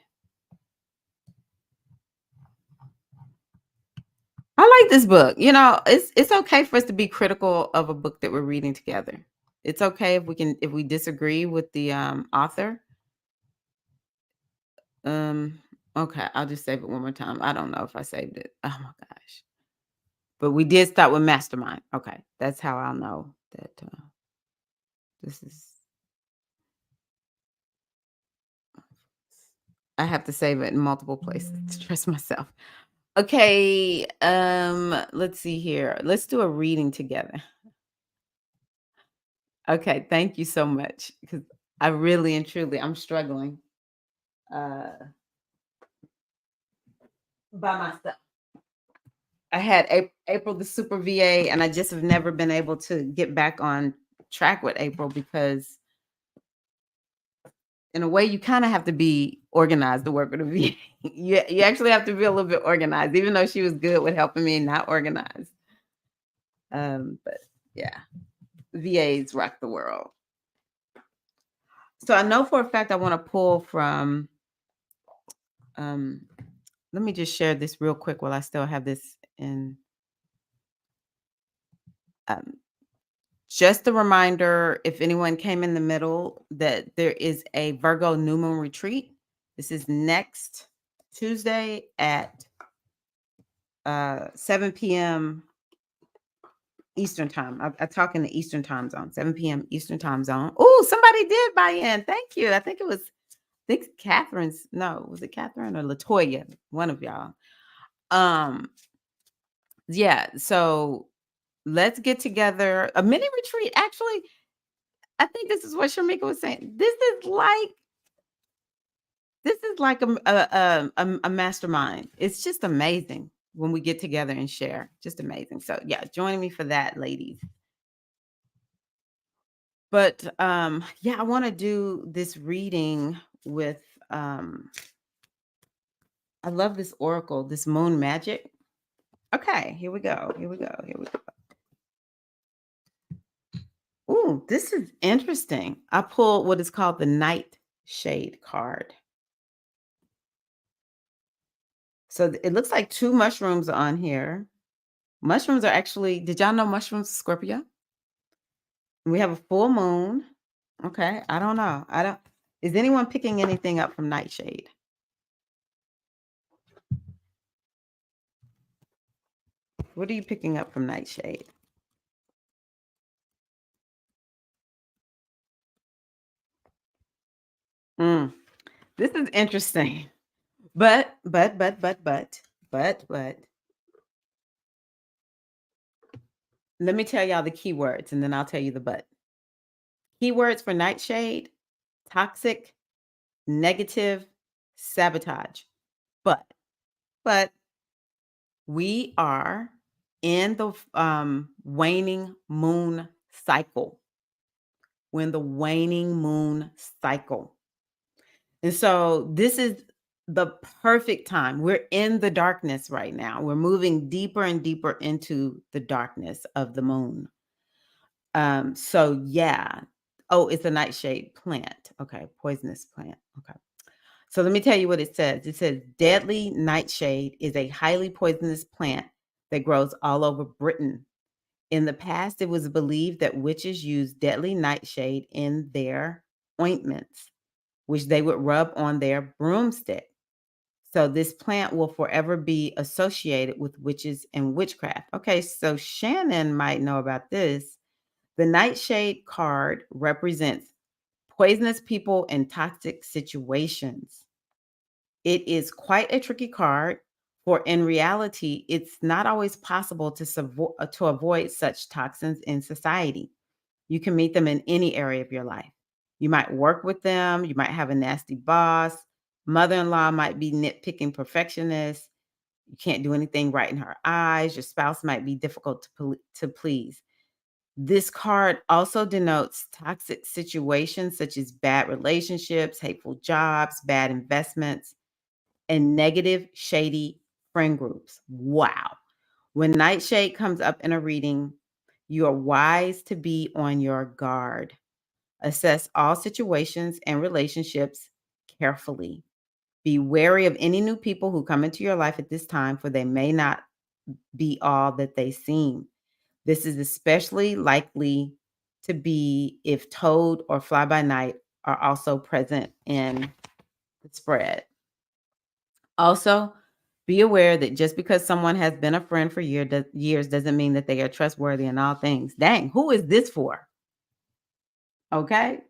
I like this book. It's okay for us to be critical of a book that we're reading together. It's okay if we disagree with the author. Um, okay, I'll just save it one more time. I don't know if I saved it. Oh my gosh. But we did start with mastermind. Okay, that's how I'll know that this is I have to save it in multiple places to trust myself. Okay, let's see here. Let's do a reading together. Okay, thank you so much because I really and truly I'm struggling uh by myself. I had April the super VA, and I just have never been able to get back on track with April because, in a way, you kind of have to be organized to work with a VA. You actually have to be a little bit organized, even though she was good with helping me not organized. But yeah, VAs rock the world. So I know for a fact I want to pull from. Um, Let me just share this real quick while I still have this in. Um, Just a reminder, if anyone came in the middle, that there is a Virgo new moon retreat. This is next Tuesday at 7 p.m. Eastern time. I talk in the Eastern time zone, 7 p.m. Eastern time zone. Oh, somebody did buy in. Thank you. I think Catherine's, no, was it Catherine or Latoya? One of y'all. Yeah, so let's get together. A mini retreat. Actually, I think this is what Shamika was saying. This is like a mastermind. It's just amazing when we get together and share. Just amazing. So yeah, joining me for that, ladies. But yeah, I want to do this reading with I love this oracle, this moon magic. Okay, here we go. Here we go. Here we go. Ooh, this is interesting. I pulled what is called the nightshade card. So it looks like two mushrooms are on here. Mushrooms are actually, did y'all know mushrooms, Scorpio? We have a full moon. Okay, I don't know. Is anyone picking anything up from nightshade? What are you picking up from nightshade? Mm, this is interesting. But, let me tell y'all the keywords and then I'll tell you the but. Keywords for nightshade: toxic, negative, sabotage. But we are in the waning moon cycle. We're in the waning moon cycle. And so this is the perfect time. We're in the darkness right now. We're moving deeper and deeper into the darkness of the moon. So yeah. Oh, it's a nightshade plant. Okay, poisonous plant. Okay. So let me tell you what it says. It says deadly nightshade is a highly poisonous plant that grows all over Britain. In the past, it was believed that witches used deadly nightshade in their ointments, which they would rub on their broomstick. So this plant will forever be associated with witches and witchcraft. Okay, so Shannon might know about this. The nightshade card represents poisonous people and toxic situations. It is quite a tricky card, for in reality, it's not always possible to avoid such toxins in society. You can meet them in any area of your life. You might work with them, you might have a nasty boss, mother-in-law might be nitpicking perfectionist, you can't do anything right in her eyes, your spouse might be difficult to please. This card also denotes toxic situations such as bad relationships, hateful jobs, bad investments, and negative, shady friend groups. Wow. When nightshade comes up in a reading, you are wise to be on your guard. Assess all situations and relationships carefully. Be wary of any new people who come into your life at this time, for they may not be all that they seem. This is especially likely to be if toad or fly by night are also present in the spread. Also, be aware that just because someone has been a friend for years doesn't mean that they are trustworthy in all things. Dang, who is this for? Okay.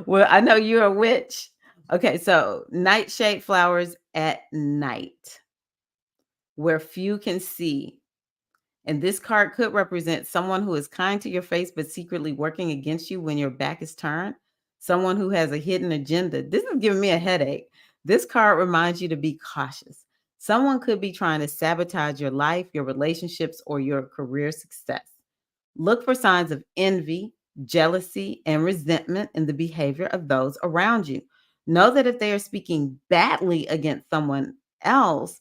Well, I know you're a witch. Okay, so nightshade flowers at night where few can see. And this card could represent someone who is kind to your face, but secretly working against you when your back is turned. Someone who has a hidden agenda. This is giving me a headache. This card reminds you to be cautious. Someone could be trying to sabotage your life, your relationships, or your career success. Look for signs of envy, jealousy, and resentment in the behavior of those around you. Know that if they are speaking badly against someone else,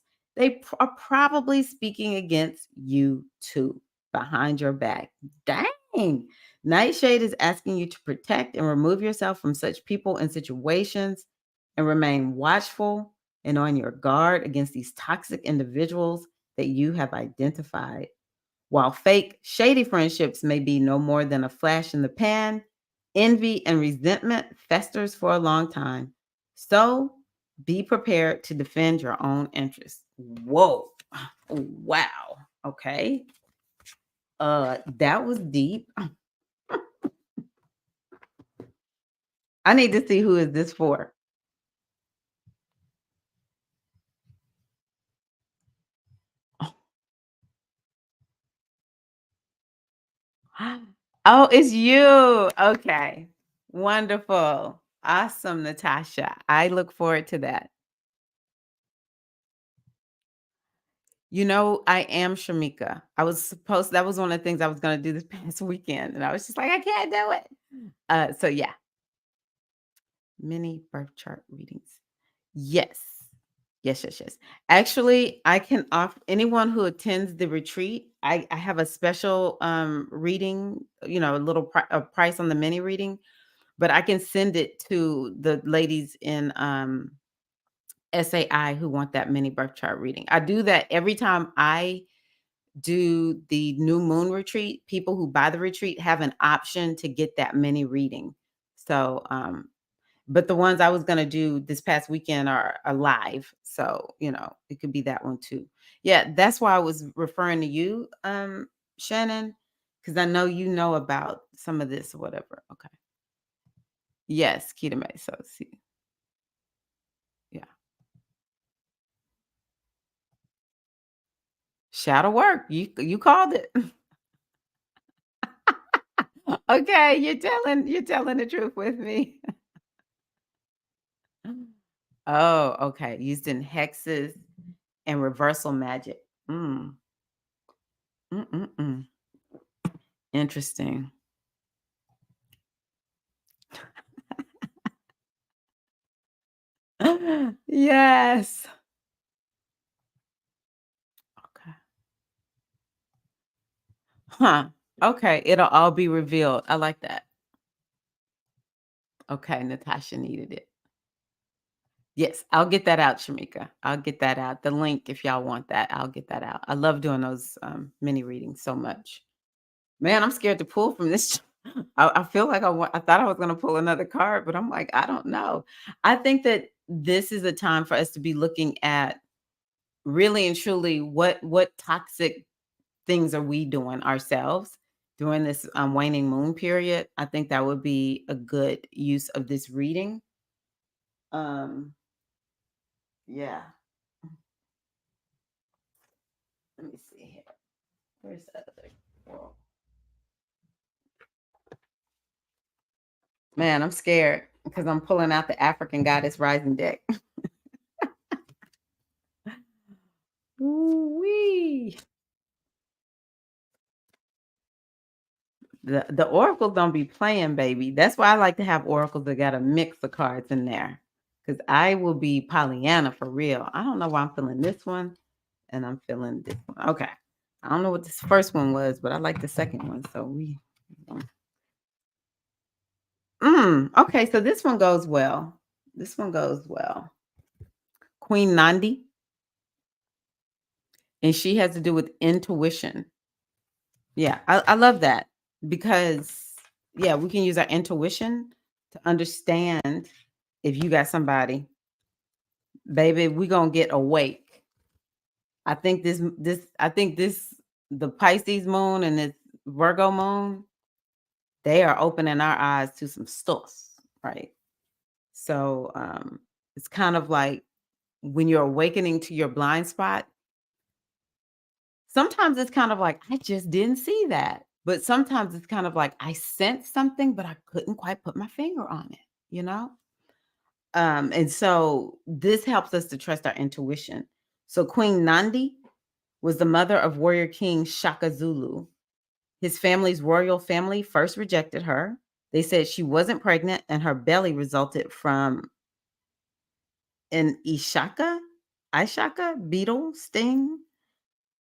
are probably speaking against you too, behind your back. Dang. Nightshade is asking you to protect and remove yourself from such people and situations and remain watchful and on your guard against these toxic individuals that you have identified. While fake, shady friendships may be no more than a flash in the pan, Envy and resentment festers for a long time. So be prepared to defend your own interests. Whoa. Wow. Okay. That was deep. I need to see who is this for. Oh, it's you. Okay. Wonderful. Awesome, Natasha. I look forward to that. I am Shamika. That was one of the things I was gonna do this past weekend, and I was just like, I can't do it. So yeah, mini birth chart readings. Yes. Yes, yes, yes. Actually, I can offer anyone who attends the retreat, I have a special reading, a little a price on the mini reading, but I can send it to the ladies in SAI who want that mini birth chart reading. I do that every time I do the new moon retreat. People who buy the retreat have an option to get that mini reading. So, but the ones I was gonna do this past weekend are live, so, it could be that one too. Yeah, that's why I was referring to you, Shannon, because I know you know about some of this or whatever. Okay. Yes, Kitame, so see, yeah. Shadow work, you called it. Okay, you're telling the truth with me. Oh, okay, used in hexes and reversal magic. Mm, mm. Interesting. Yes. Okay. Huh. Okay, it'll all be revealed. I like that. Okay, Natasha needed it. Yes, I'll get that out, Shamika. I'll get that out. The link, if y'all want that, I'll get that out. I love doing those mini readings so much. Man, I'm scared to pull from this. I feel like I thought I was going to pull another card, but I'm like, I don't know. I think that this is a time for us to be looking at really and truly what toxic things are we doing ourselves during this waning moon period. I think that would be a good use of this reading. Um, yeah. Let me see here. Where's the other world? Man, I'm scared because I'm pulling out the African Goddess Rising deck. Ooh-wee. The oracles don't be playing, baby. That's why I like to have oracles that got a mix of cards in there. Because I will be Pollyanna for real. I don't know why I'm feeling this one and I'm feeling this one. Okay. I don't know what this first one was, but I like the second one. So okay, so this one goes well. This one goes well. Queen Nandi, and she has to do with intuition. Yeah, I love that because yeah, we can use our intuition to understand if you got somebody, baby, we gonna get awake. I think this the Pisces moon and this Virgo moon, they are opening our eyes to some stuff, right? So it's kind of like when you're awakening to your blind spot, sometimes it's kind of like, I just didn't see that. But sometimes it's kind of like I sensed something, but I couldn't quite put my finger on it, you know? And so this helps us to trust our intuition. So Queen Nandi was the mother of warrior king Shaka Zulu. His family's royal family first rejected her. They said she wasn't pregnant and her belly resulted from an Ishaka beetle sting.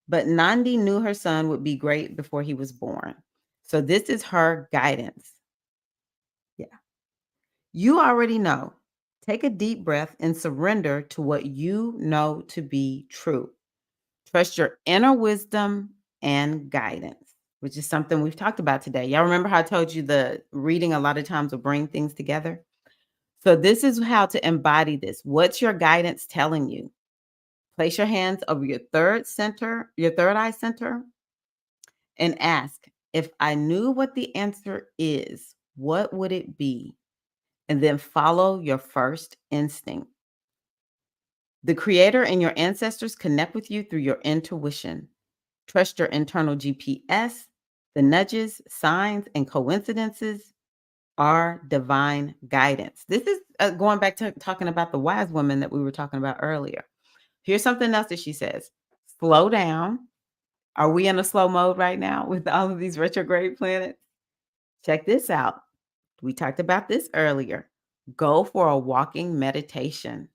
But Nandi knew her son would be great before he was born. So this is her guidance. Yeah. You already know. Take a deep breath and surrender to what you know to be true. Trust your inner wisdom and guidance. which is something we've talked about today. Y'all remember how I told you the reading a lot of times will bring things together? So this is how to embody this. What's your guidance telling you? Place your hands over your third eye center, and ask, if I knew what the answer is, what would it be? And then follow your first instinct. The creator and your ancestors connect with you through your intuition. Trust your internal GPS. The nudges, signs, and coincidences are divine guidance. This is going back to talking about the wise woman that we were talking about earlier. Here's something else that she says: slow down. Are we in a slow mode right now with all of these retrograde planets? Check this out. We talked about this earlier. Go for a walking meditation.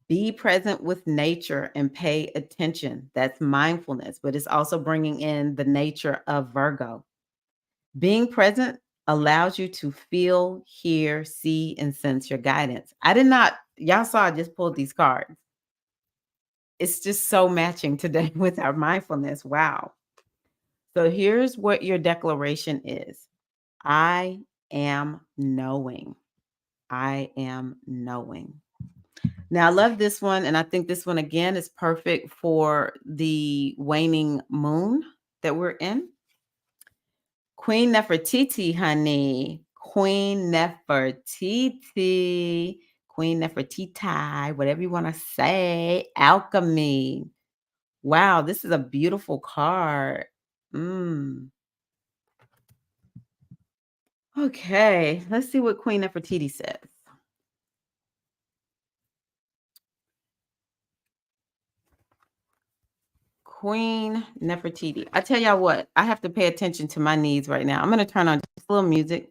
Be present with nature and pay attention. That's mindfulness, but it's also bringing in the nature of Virgo. Being present allows you to feel, hear, see, and sense your guidance. I did not, y'all saw I just pulled these cards. It's just so matching today with our mindfulness. Wow. So here's what your declaration is: I am knowing. I am knowing. Now, I love this one. And I think this one, again, is perfect for the waning moon that we're in. Queen Nefertiti, honey. Queen Nefertiti. Queen Nefertiti, whatever you want to say. Alchemy. Wow, this is a beautiful card. Mm. Okay, let's see what Queen Nefertiti says. Queen Nefertiti. I tell y'all what, I have to pay attention to my needs right now. I'm gonna turn on just a little music.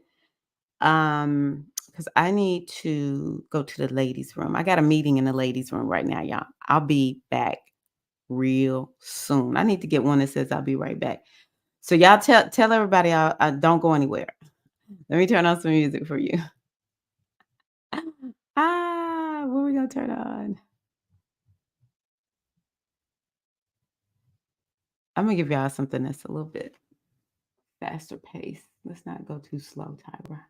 Because I need to go to the ladies' room. I got a meeting in the ladies' room right now, y'all. I'll be back real soon. I need to get one that says I'll be right back. So y'all tell everybody I don't go anywhere. Let me turn on some music for you. What are we gonna turn on? I'm gonna give y'all something that's a little bit faster pace. Let's not go too slow, Tyra.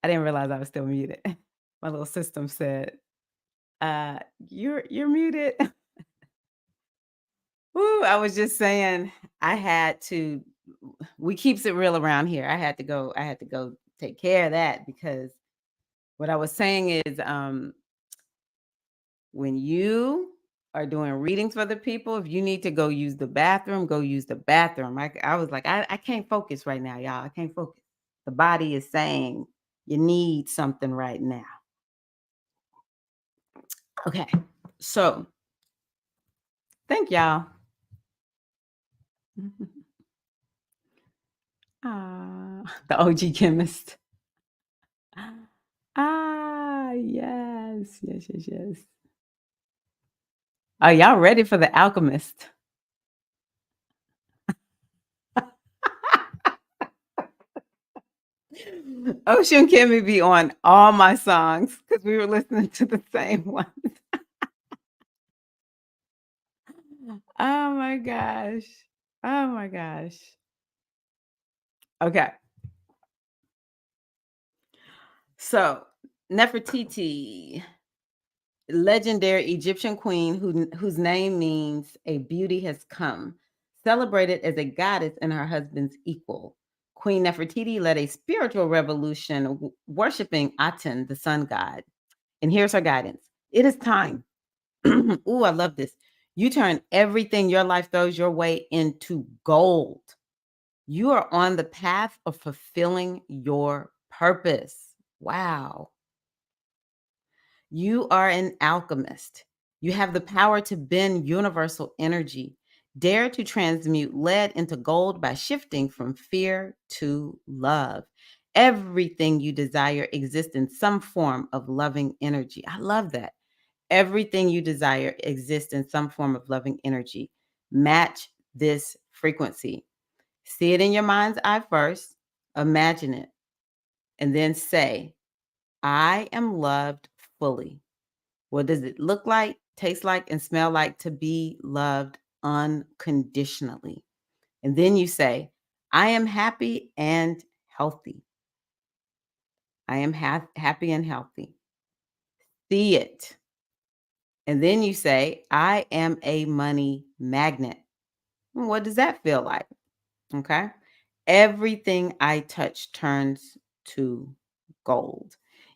I didn't realize I was still muted. My little system said, you're muted. Woo, I was just saying I had to we keeps it real around here. I had to go take care of that because what I was saying is when you are doing readings for the people, if you need to go use the bathroom, go use the bathroom. I was like, I can't focus right now, y'all. I can't focus. The body is saying you need something right now. Okay. So thank y'all. The OG chemist. Yes, yes, yes, yes. Are y'all ready for the alchemist? Ocean Kimmy be on all my songs because we were listening to the same one. Oh my gosh. Oh my gosh. Okay. So Nefertiti, legendary Egyptian queen whose name means a beauty has come, celebrated as a goddess and her husband's equal. Queen Nefertiti led a spiritual revolution worshiping Aten, the sun god. And here's her guidance. It is time. Ooh, I love this. You turn everything your life throws your way into gold. You are on the path of fulfilling your purpose. Wow. You are an alchemist. You have the power to bend universal energy. Dare to transmute lead into gold by shifting from fear to love. Everything you desire exists in some form of loving energy. I love that. Everything you desire exists in some form of loving energy. Match this frequency. See it in your mind's eye first, imagine it, and then say, I am loved fully. What does it look like, taste like, and smell like to be loved unconditionally? And then you say, I am happy and healthy. I am happy and healthy. See it. And then you say, I am a money magnet. What does that feel like? Okay. Everything I touch turns to gold.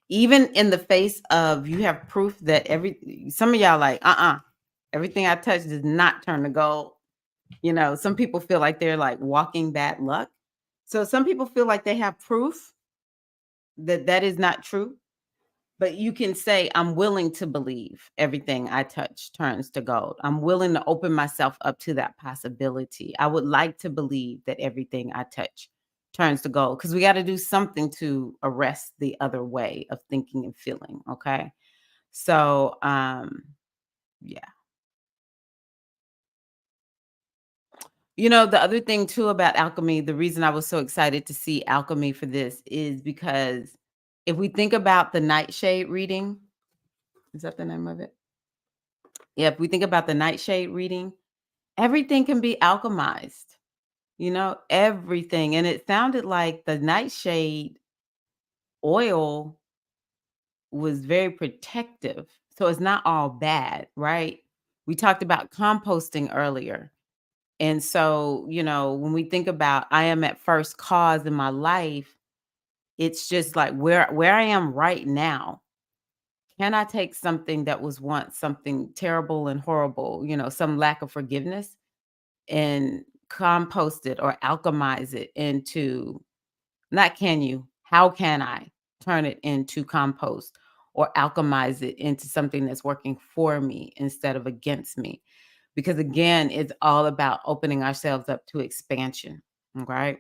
Even in the face of you have proof that some of y'all like, everything I touch does not turn to gold. You know, some people feel like they're like walking bad luck. So some people feel like they have proof that that is not true. But you can say, I'm willing to believe everything I touch turns to gold. I'm willing to open myself up to that possibility. I would like to believe that everything I touch turns to gold because we got to do something to arrest the other way of thinking and feeling. Okay. So, yeah. You know, the other thing too about alchemy, the reason I was so excited to see alchemy for this is because if we think about the nightshade reading, is that the name of it? Yeah, if we think about the nightshade reading, everything can be alchemized, you know, everything. And it sounded like the nightshade oil was very protective. So it's not all bad, right? We talked about composting earlier. And so, you know, when we think about I am at first cause in my life, it's just like where I am right now. Can I take something that was once something terrible and horrible, you know, some lack of forgiveness and compost it or alchemize it into not can you, how can I turn it into compost or alchemize it into something that's working for me instead of against me? Because again, it's all about opening ourselves up to expansion. Right.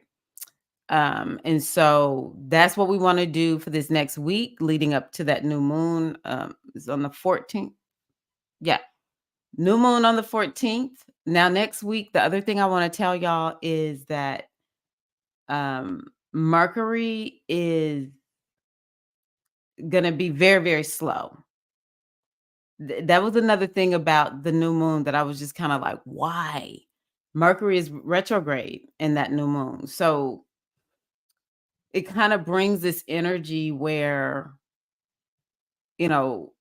And so that's what we want to do for this next week leading up to that new moon. Is on the 14th. Yeah. New moon on the 14th. Now, next week, the other thing I want to tell y'all is that Mercury is going to be very, very slow. That was another thing about the new moon that I was just kind of like, why? Mercury is retrograde in that new moon. So it kind of brings this energy where, you know,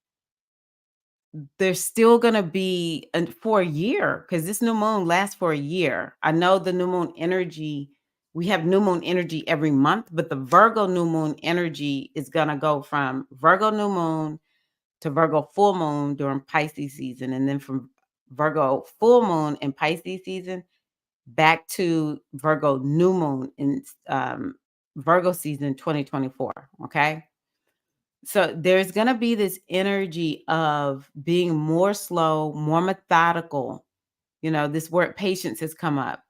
there's still going to be for a year because this new moon lasts for a year. I know the new moon energy we have new moon energy every month, but the Virgo new moon energy is going to go from Virgo new moon to Virgo full moon during Pisces season. And then from Virgo full moon in Pisces season back to Virgo new moon in Virgo season 2024. Okay. So there's going to be this energy of being more slow, more methodical. This word patience has come up.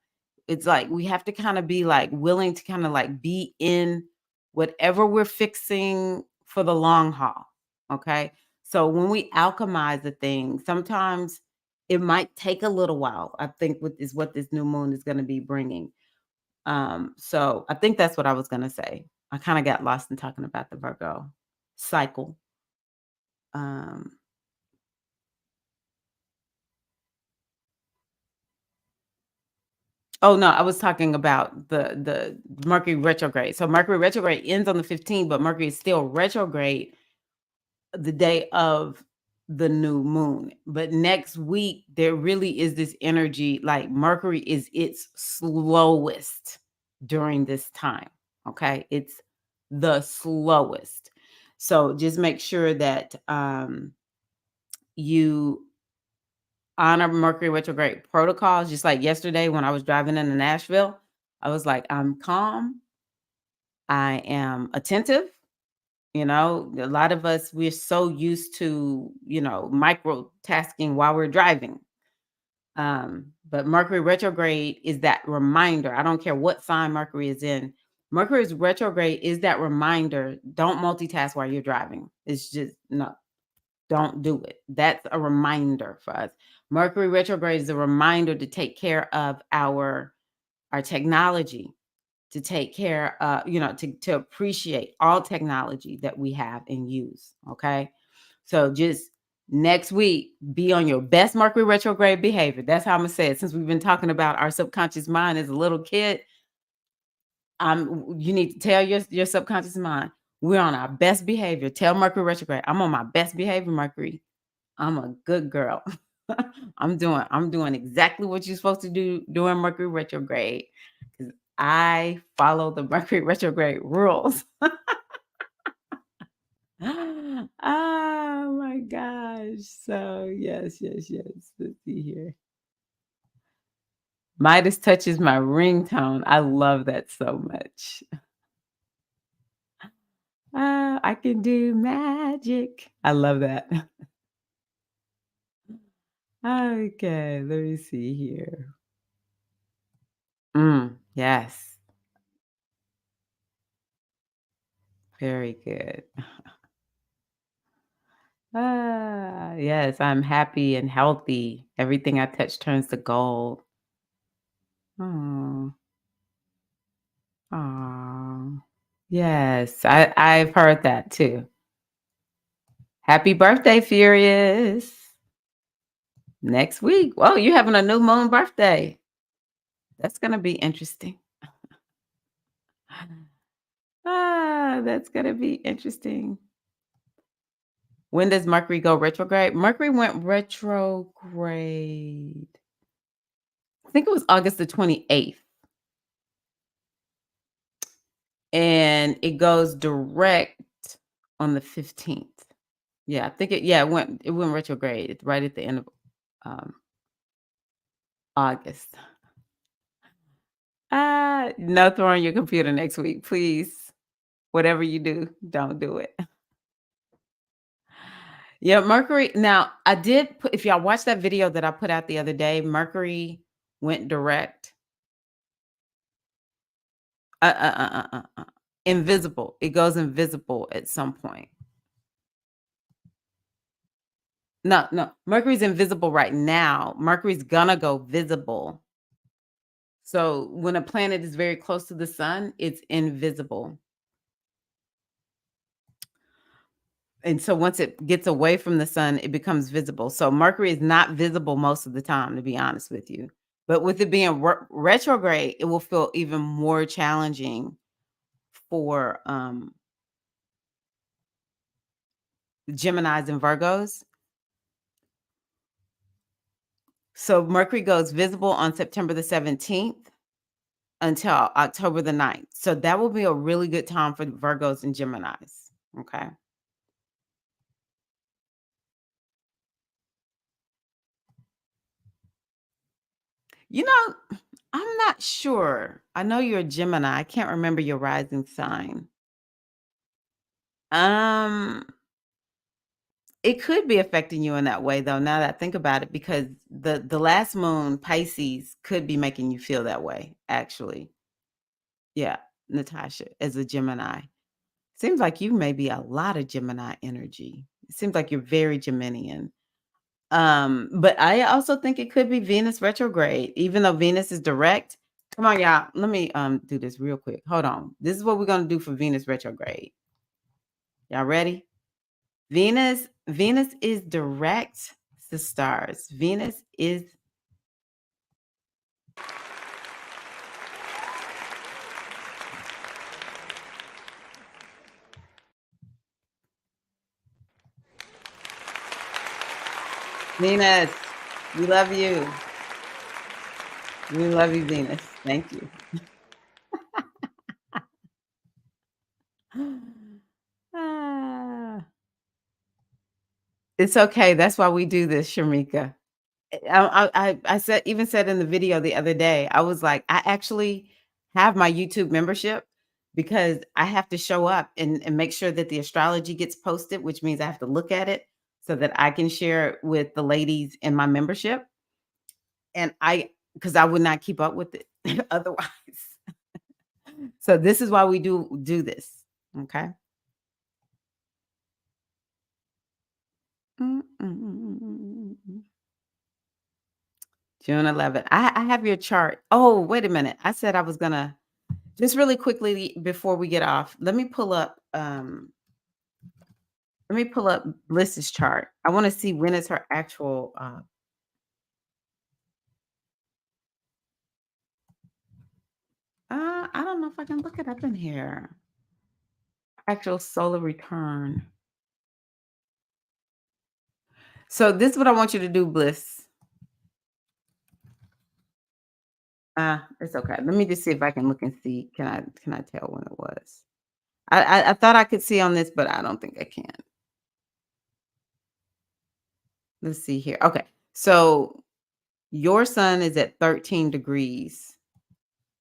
It's like we have to kind of be like willing to kind of like be in whatever we're fixing for the long haul. Okay. So when we alchemize a thing, sometimes it might take a little while. I think what this new moon is going to be bringing. So I think that's what I was going to say. I kind of got lost in talking about the Virgo cycle. Um, Oh, no, I was talking about the Mercury retrograde. So Mercury retrograde ends on the 15th, but Mercury is still retrograde the day of the new moon. But next week, there really is this energy, like Mercury is its slowest during this time. Okay. It's the slowest. So just make sure that you honor Mercury retrograde protocols. Just like yesterday when I was driving into Nashville, I was like, I'm calm. I am attentive. A lot of us, we're so used to, microtasking while we're driving. But Mercury retrograde is that reminder. I don't care what sign Mercury is in. Mercury's retrograde is that reminder. Don't multitask while you're driving. It's just no. Don't do it. That's a reminder for us. Mercury retrograde is a reminder to take care of our technology, to take care to appreciate all technology that we have and use. Okay. So just next week, be on your best Mercury retrograde behavior. That's how I'm gonna say it. Since we've been talking about our subconscious mind as a little kid, you need to tell your subconscious mind, we're on our best behavior. Tell Mercury retrograde, I'm on my best behavior, Mercury. I'm a good girl. I'm doing exactly what you're supposed to do during Mercury retrograde because I follow the Mercury retrograde rules. Oh my gosh. So yes. Let's see here. Midas touches my ringtone. I love that so much. I can do magic. I love that. Okay, let me see here. Yes, very good. Yes, I'm happy and healthy. Everything I touch turns to gold. Oh, aw. Yes, I've heard that too. Happy birthday, Furious. Next week. Whoa, you having a new moon birthday. That's gonna be interesting. That's gonna be interesting. When does Mercury go retrograde? Mercury went retrograde. I think it was August the 28th. And it goes direct on the 15th. Yeah, I think it went retrograde right at the end of um, August. No throwing your computer next week, please. Whatever you do, don't do it. Yeah, Mercury. Now, I did put, if y'all watched that video that I put out the other day, Mercury went direct. Invisible. It goes invisible at some point. No. Mercury's invisible right now. Mercury's gonna go visible. So when a planet is very close to the sun, it's invisible. And so once it gets away from the sun, it becomes visible. So Mercury is not visible most of the time, to be honest with you. But with it being retrograde, it will feel even more challenging for Geminis and Virgos. So Mercury goes visible on September the 17th. until October the 9th. So that will be a really good time for Virgos and Geminis. Okay. You know, I'm not sure. I know you're a Gemini. I can't remember your rising sign. Um, it could be affecting you in that way though, now that I think about it, because the last moon, Pisces, could be making you feel that way, actually. Yeah, Natasha, as a Gemini. Seems like you may be a lot of Gemini energy. It seems like you're very Geminian. But I also think it could be Venus retrograde, even though Venus is direct. Come on, y'all. Let me do this real quick. Hold on. This is what we're gonna do for Venus retrograde. Y'all ready? Venus is direct to stars. Venus is Venus. We love you. We love you, Venus. Thank you. Ah, it's okay. That's why we do this, Shamika. I said even said in the video the other day, I was like, I actually have my YouTube membership because I have to show up and make sure that the astrology gets posted, which means I have to look at it so that I can share it with the ladies in my membership. And I because I would not keep up with it otherwise. So this is why we do this. Okay. Mm, mm, mm, mm, mm. June 11th. I have your chart. Oh, wait a minute. I said I was gonna just really quickly before we get off. Let me pull up Bliss's chart. I want to see when is her actual I don't know if I can look it up in here. Actual solar return. So this is what I want you to do, Bliss. It's okay. Let me just see if I can look and see. Can I tell when it was? I thought I could see on this, but I don't think I can. Let's see here. Okay. So your sun is at 13 degrees.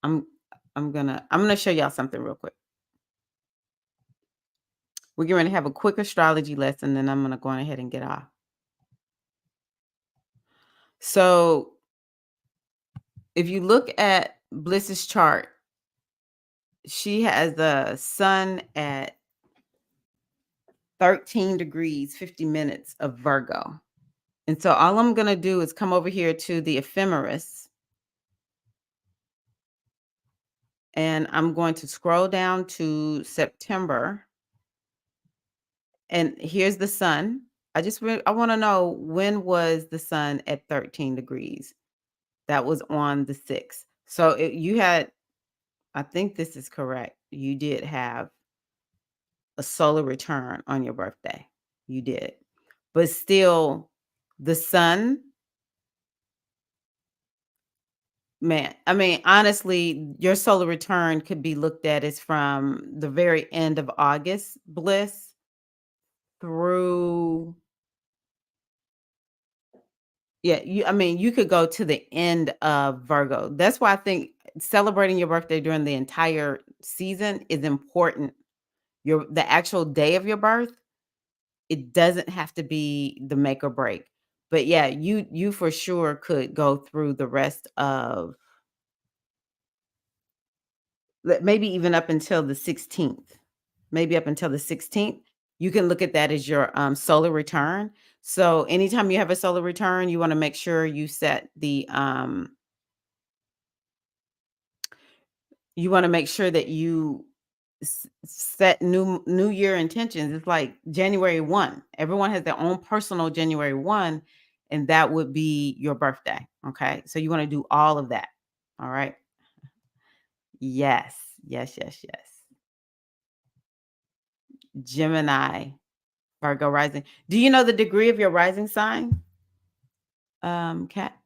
I'm I'm gonna show y'all something real quick. We're going to have a quick astrology lesson, then I'm gonna go on ahead and get off. So if you look at Bliss's chart, she has the sun at 13 degrees, 50 minutes of Virgo. And so all I'm gonna do is come over here to the ephemeris and I'm going to scroll down to September. And here's the sun. I want to know, when was the sun at 13 degrees? That was on the 6th. So you had, I think this is correct. You did have a solar return on your birthday. You did. But still, the sun, man, I mean, honestly, your solar return could be looked at as from the very end of August, Bliss, through, yeah, I mean, you could go to the end of Virgo. That's why I think celebrating your birthday during the entire season is important. The actual day of your birth, it doesn't have to be the make or break. But yeah, you for sure could go through the rest of maybe even up until the 16th. Maybe up until the 16th. You can look at that as your solar return. So anytime you have a solar return, you want to make sure you set you want to make sure that you set new year intentions. It's like January 1. Everyone has their own personal January 1, and that would be your birthday. Okay. So you want to do all of that. All right. Yes. Yes, yes, yes. Gemini, Virgo rising. Do you know the degree of your rising sign? Cat?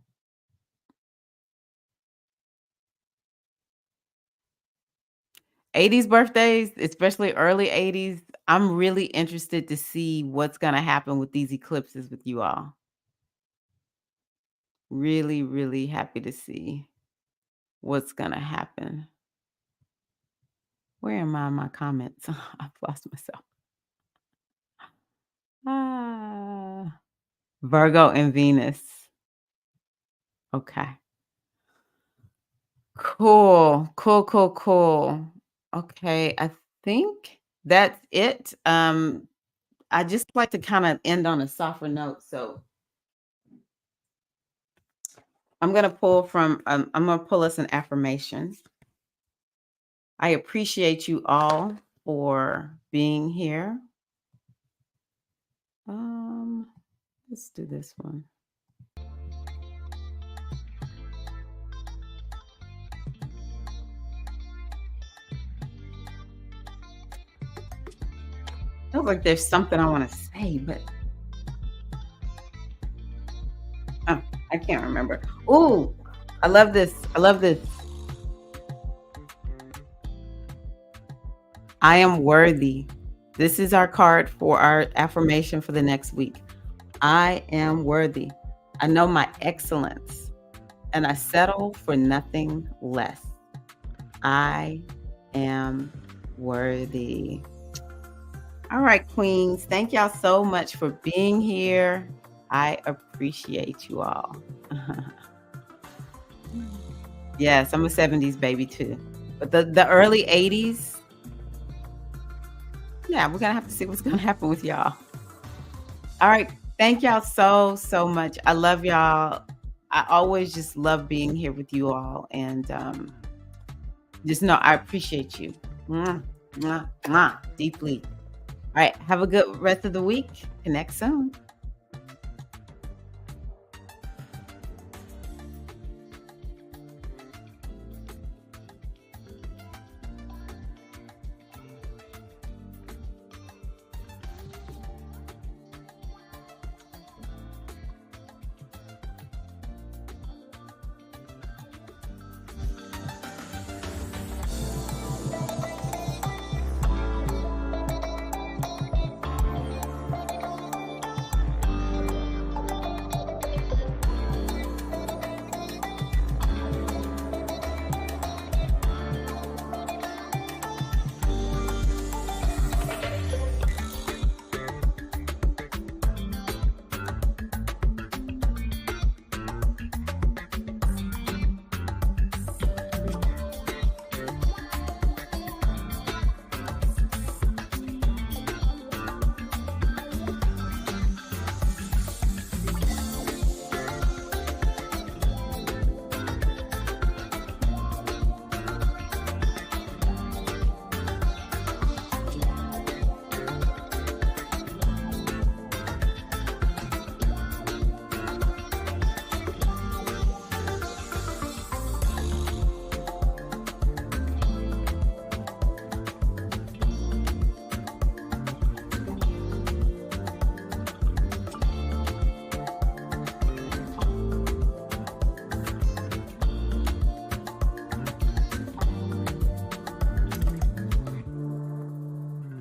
80s birthdays, especially early 80s, I'm really interested to see what's gonna happen with these eclipses with you all. Really, really happy to see what's gonna happen. Where am I in my comments? I've lost myself. Ah, Virgo and Venus. Okay. Cool. Cool, cool, cool. Okay, I think that's it. I just like to kind of end on a softer note. So I'm gonna pull us an affirmation. I appreciate you all for being here. Um, let's do this one. Feels like there's something I want to say, but oh, I can't remember. Oh, I love this. I love this. I am worthy. This is our card for our affirmation for the next week. I am worthy. I know my excellence and I settle for nothing less. I am worthy. All right, queens. Thank y'all so much for being here. I appreciate you all. Yes, I'm a 70s baby too. But the early 80s, yeah, we're gonna have to see what's gonna happen with y'all. All right. Thank y'all so, so much. I love y'all. I always just love being here with you all. And just know I appreciate you. Mwah, mwah, mwah, deeply. All right. Have a good rest of the week. Connect soon.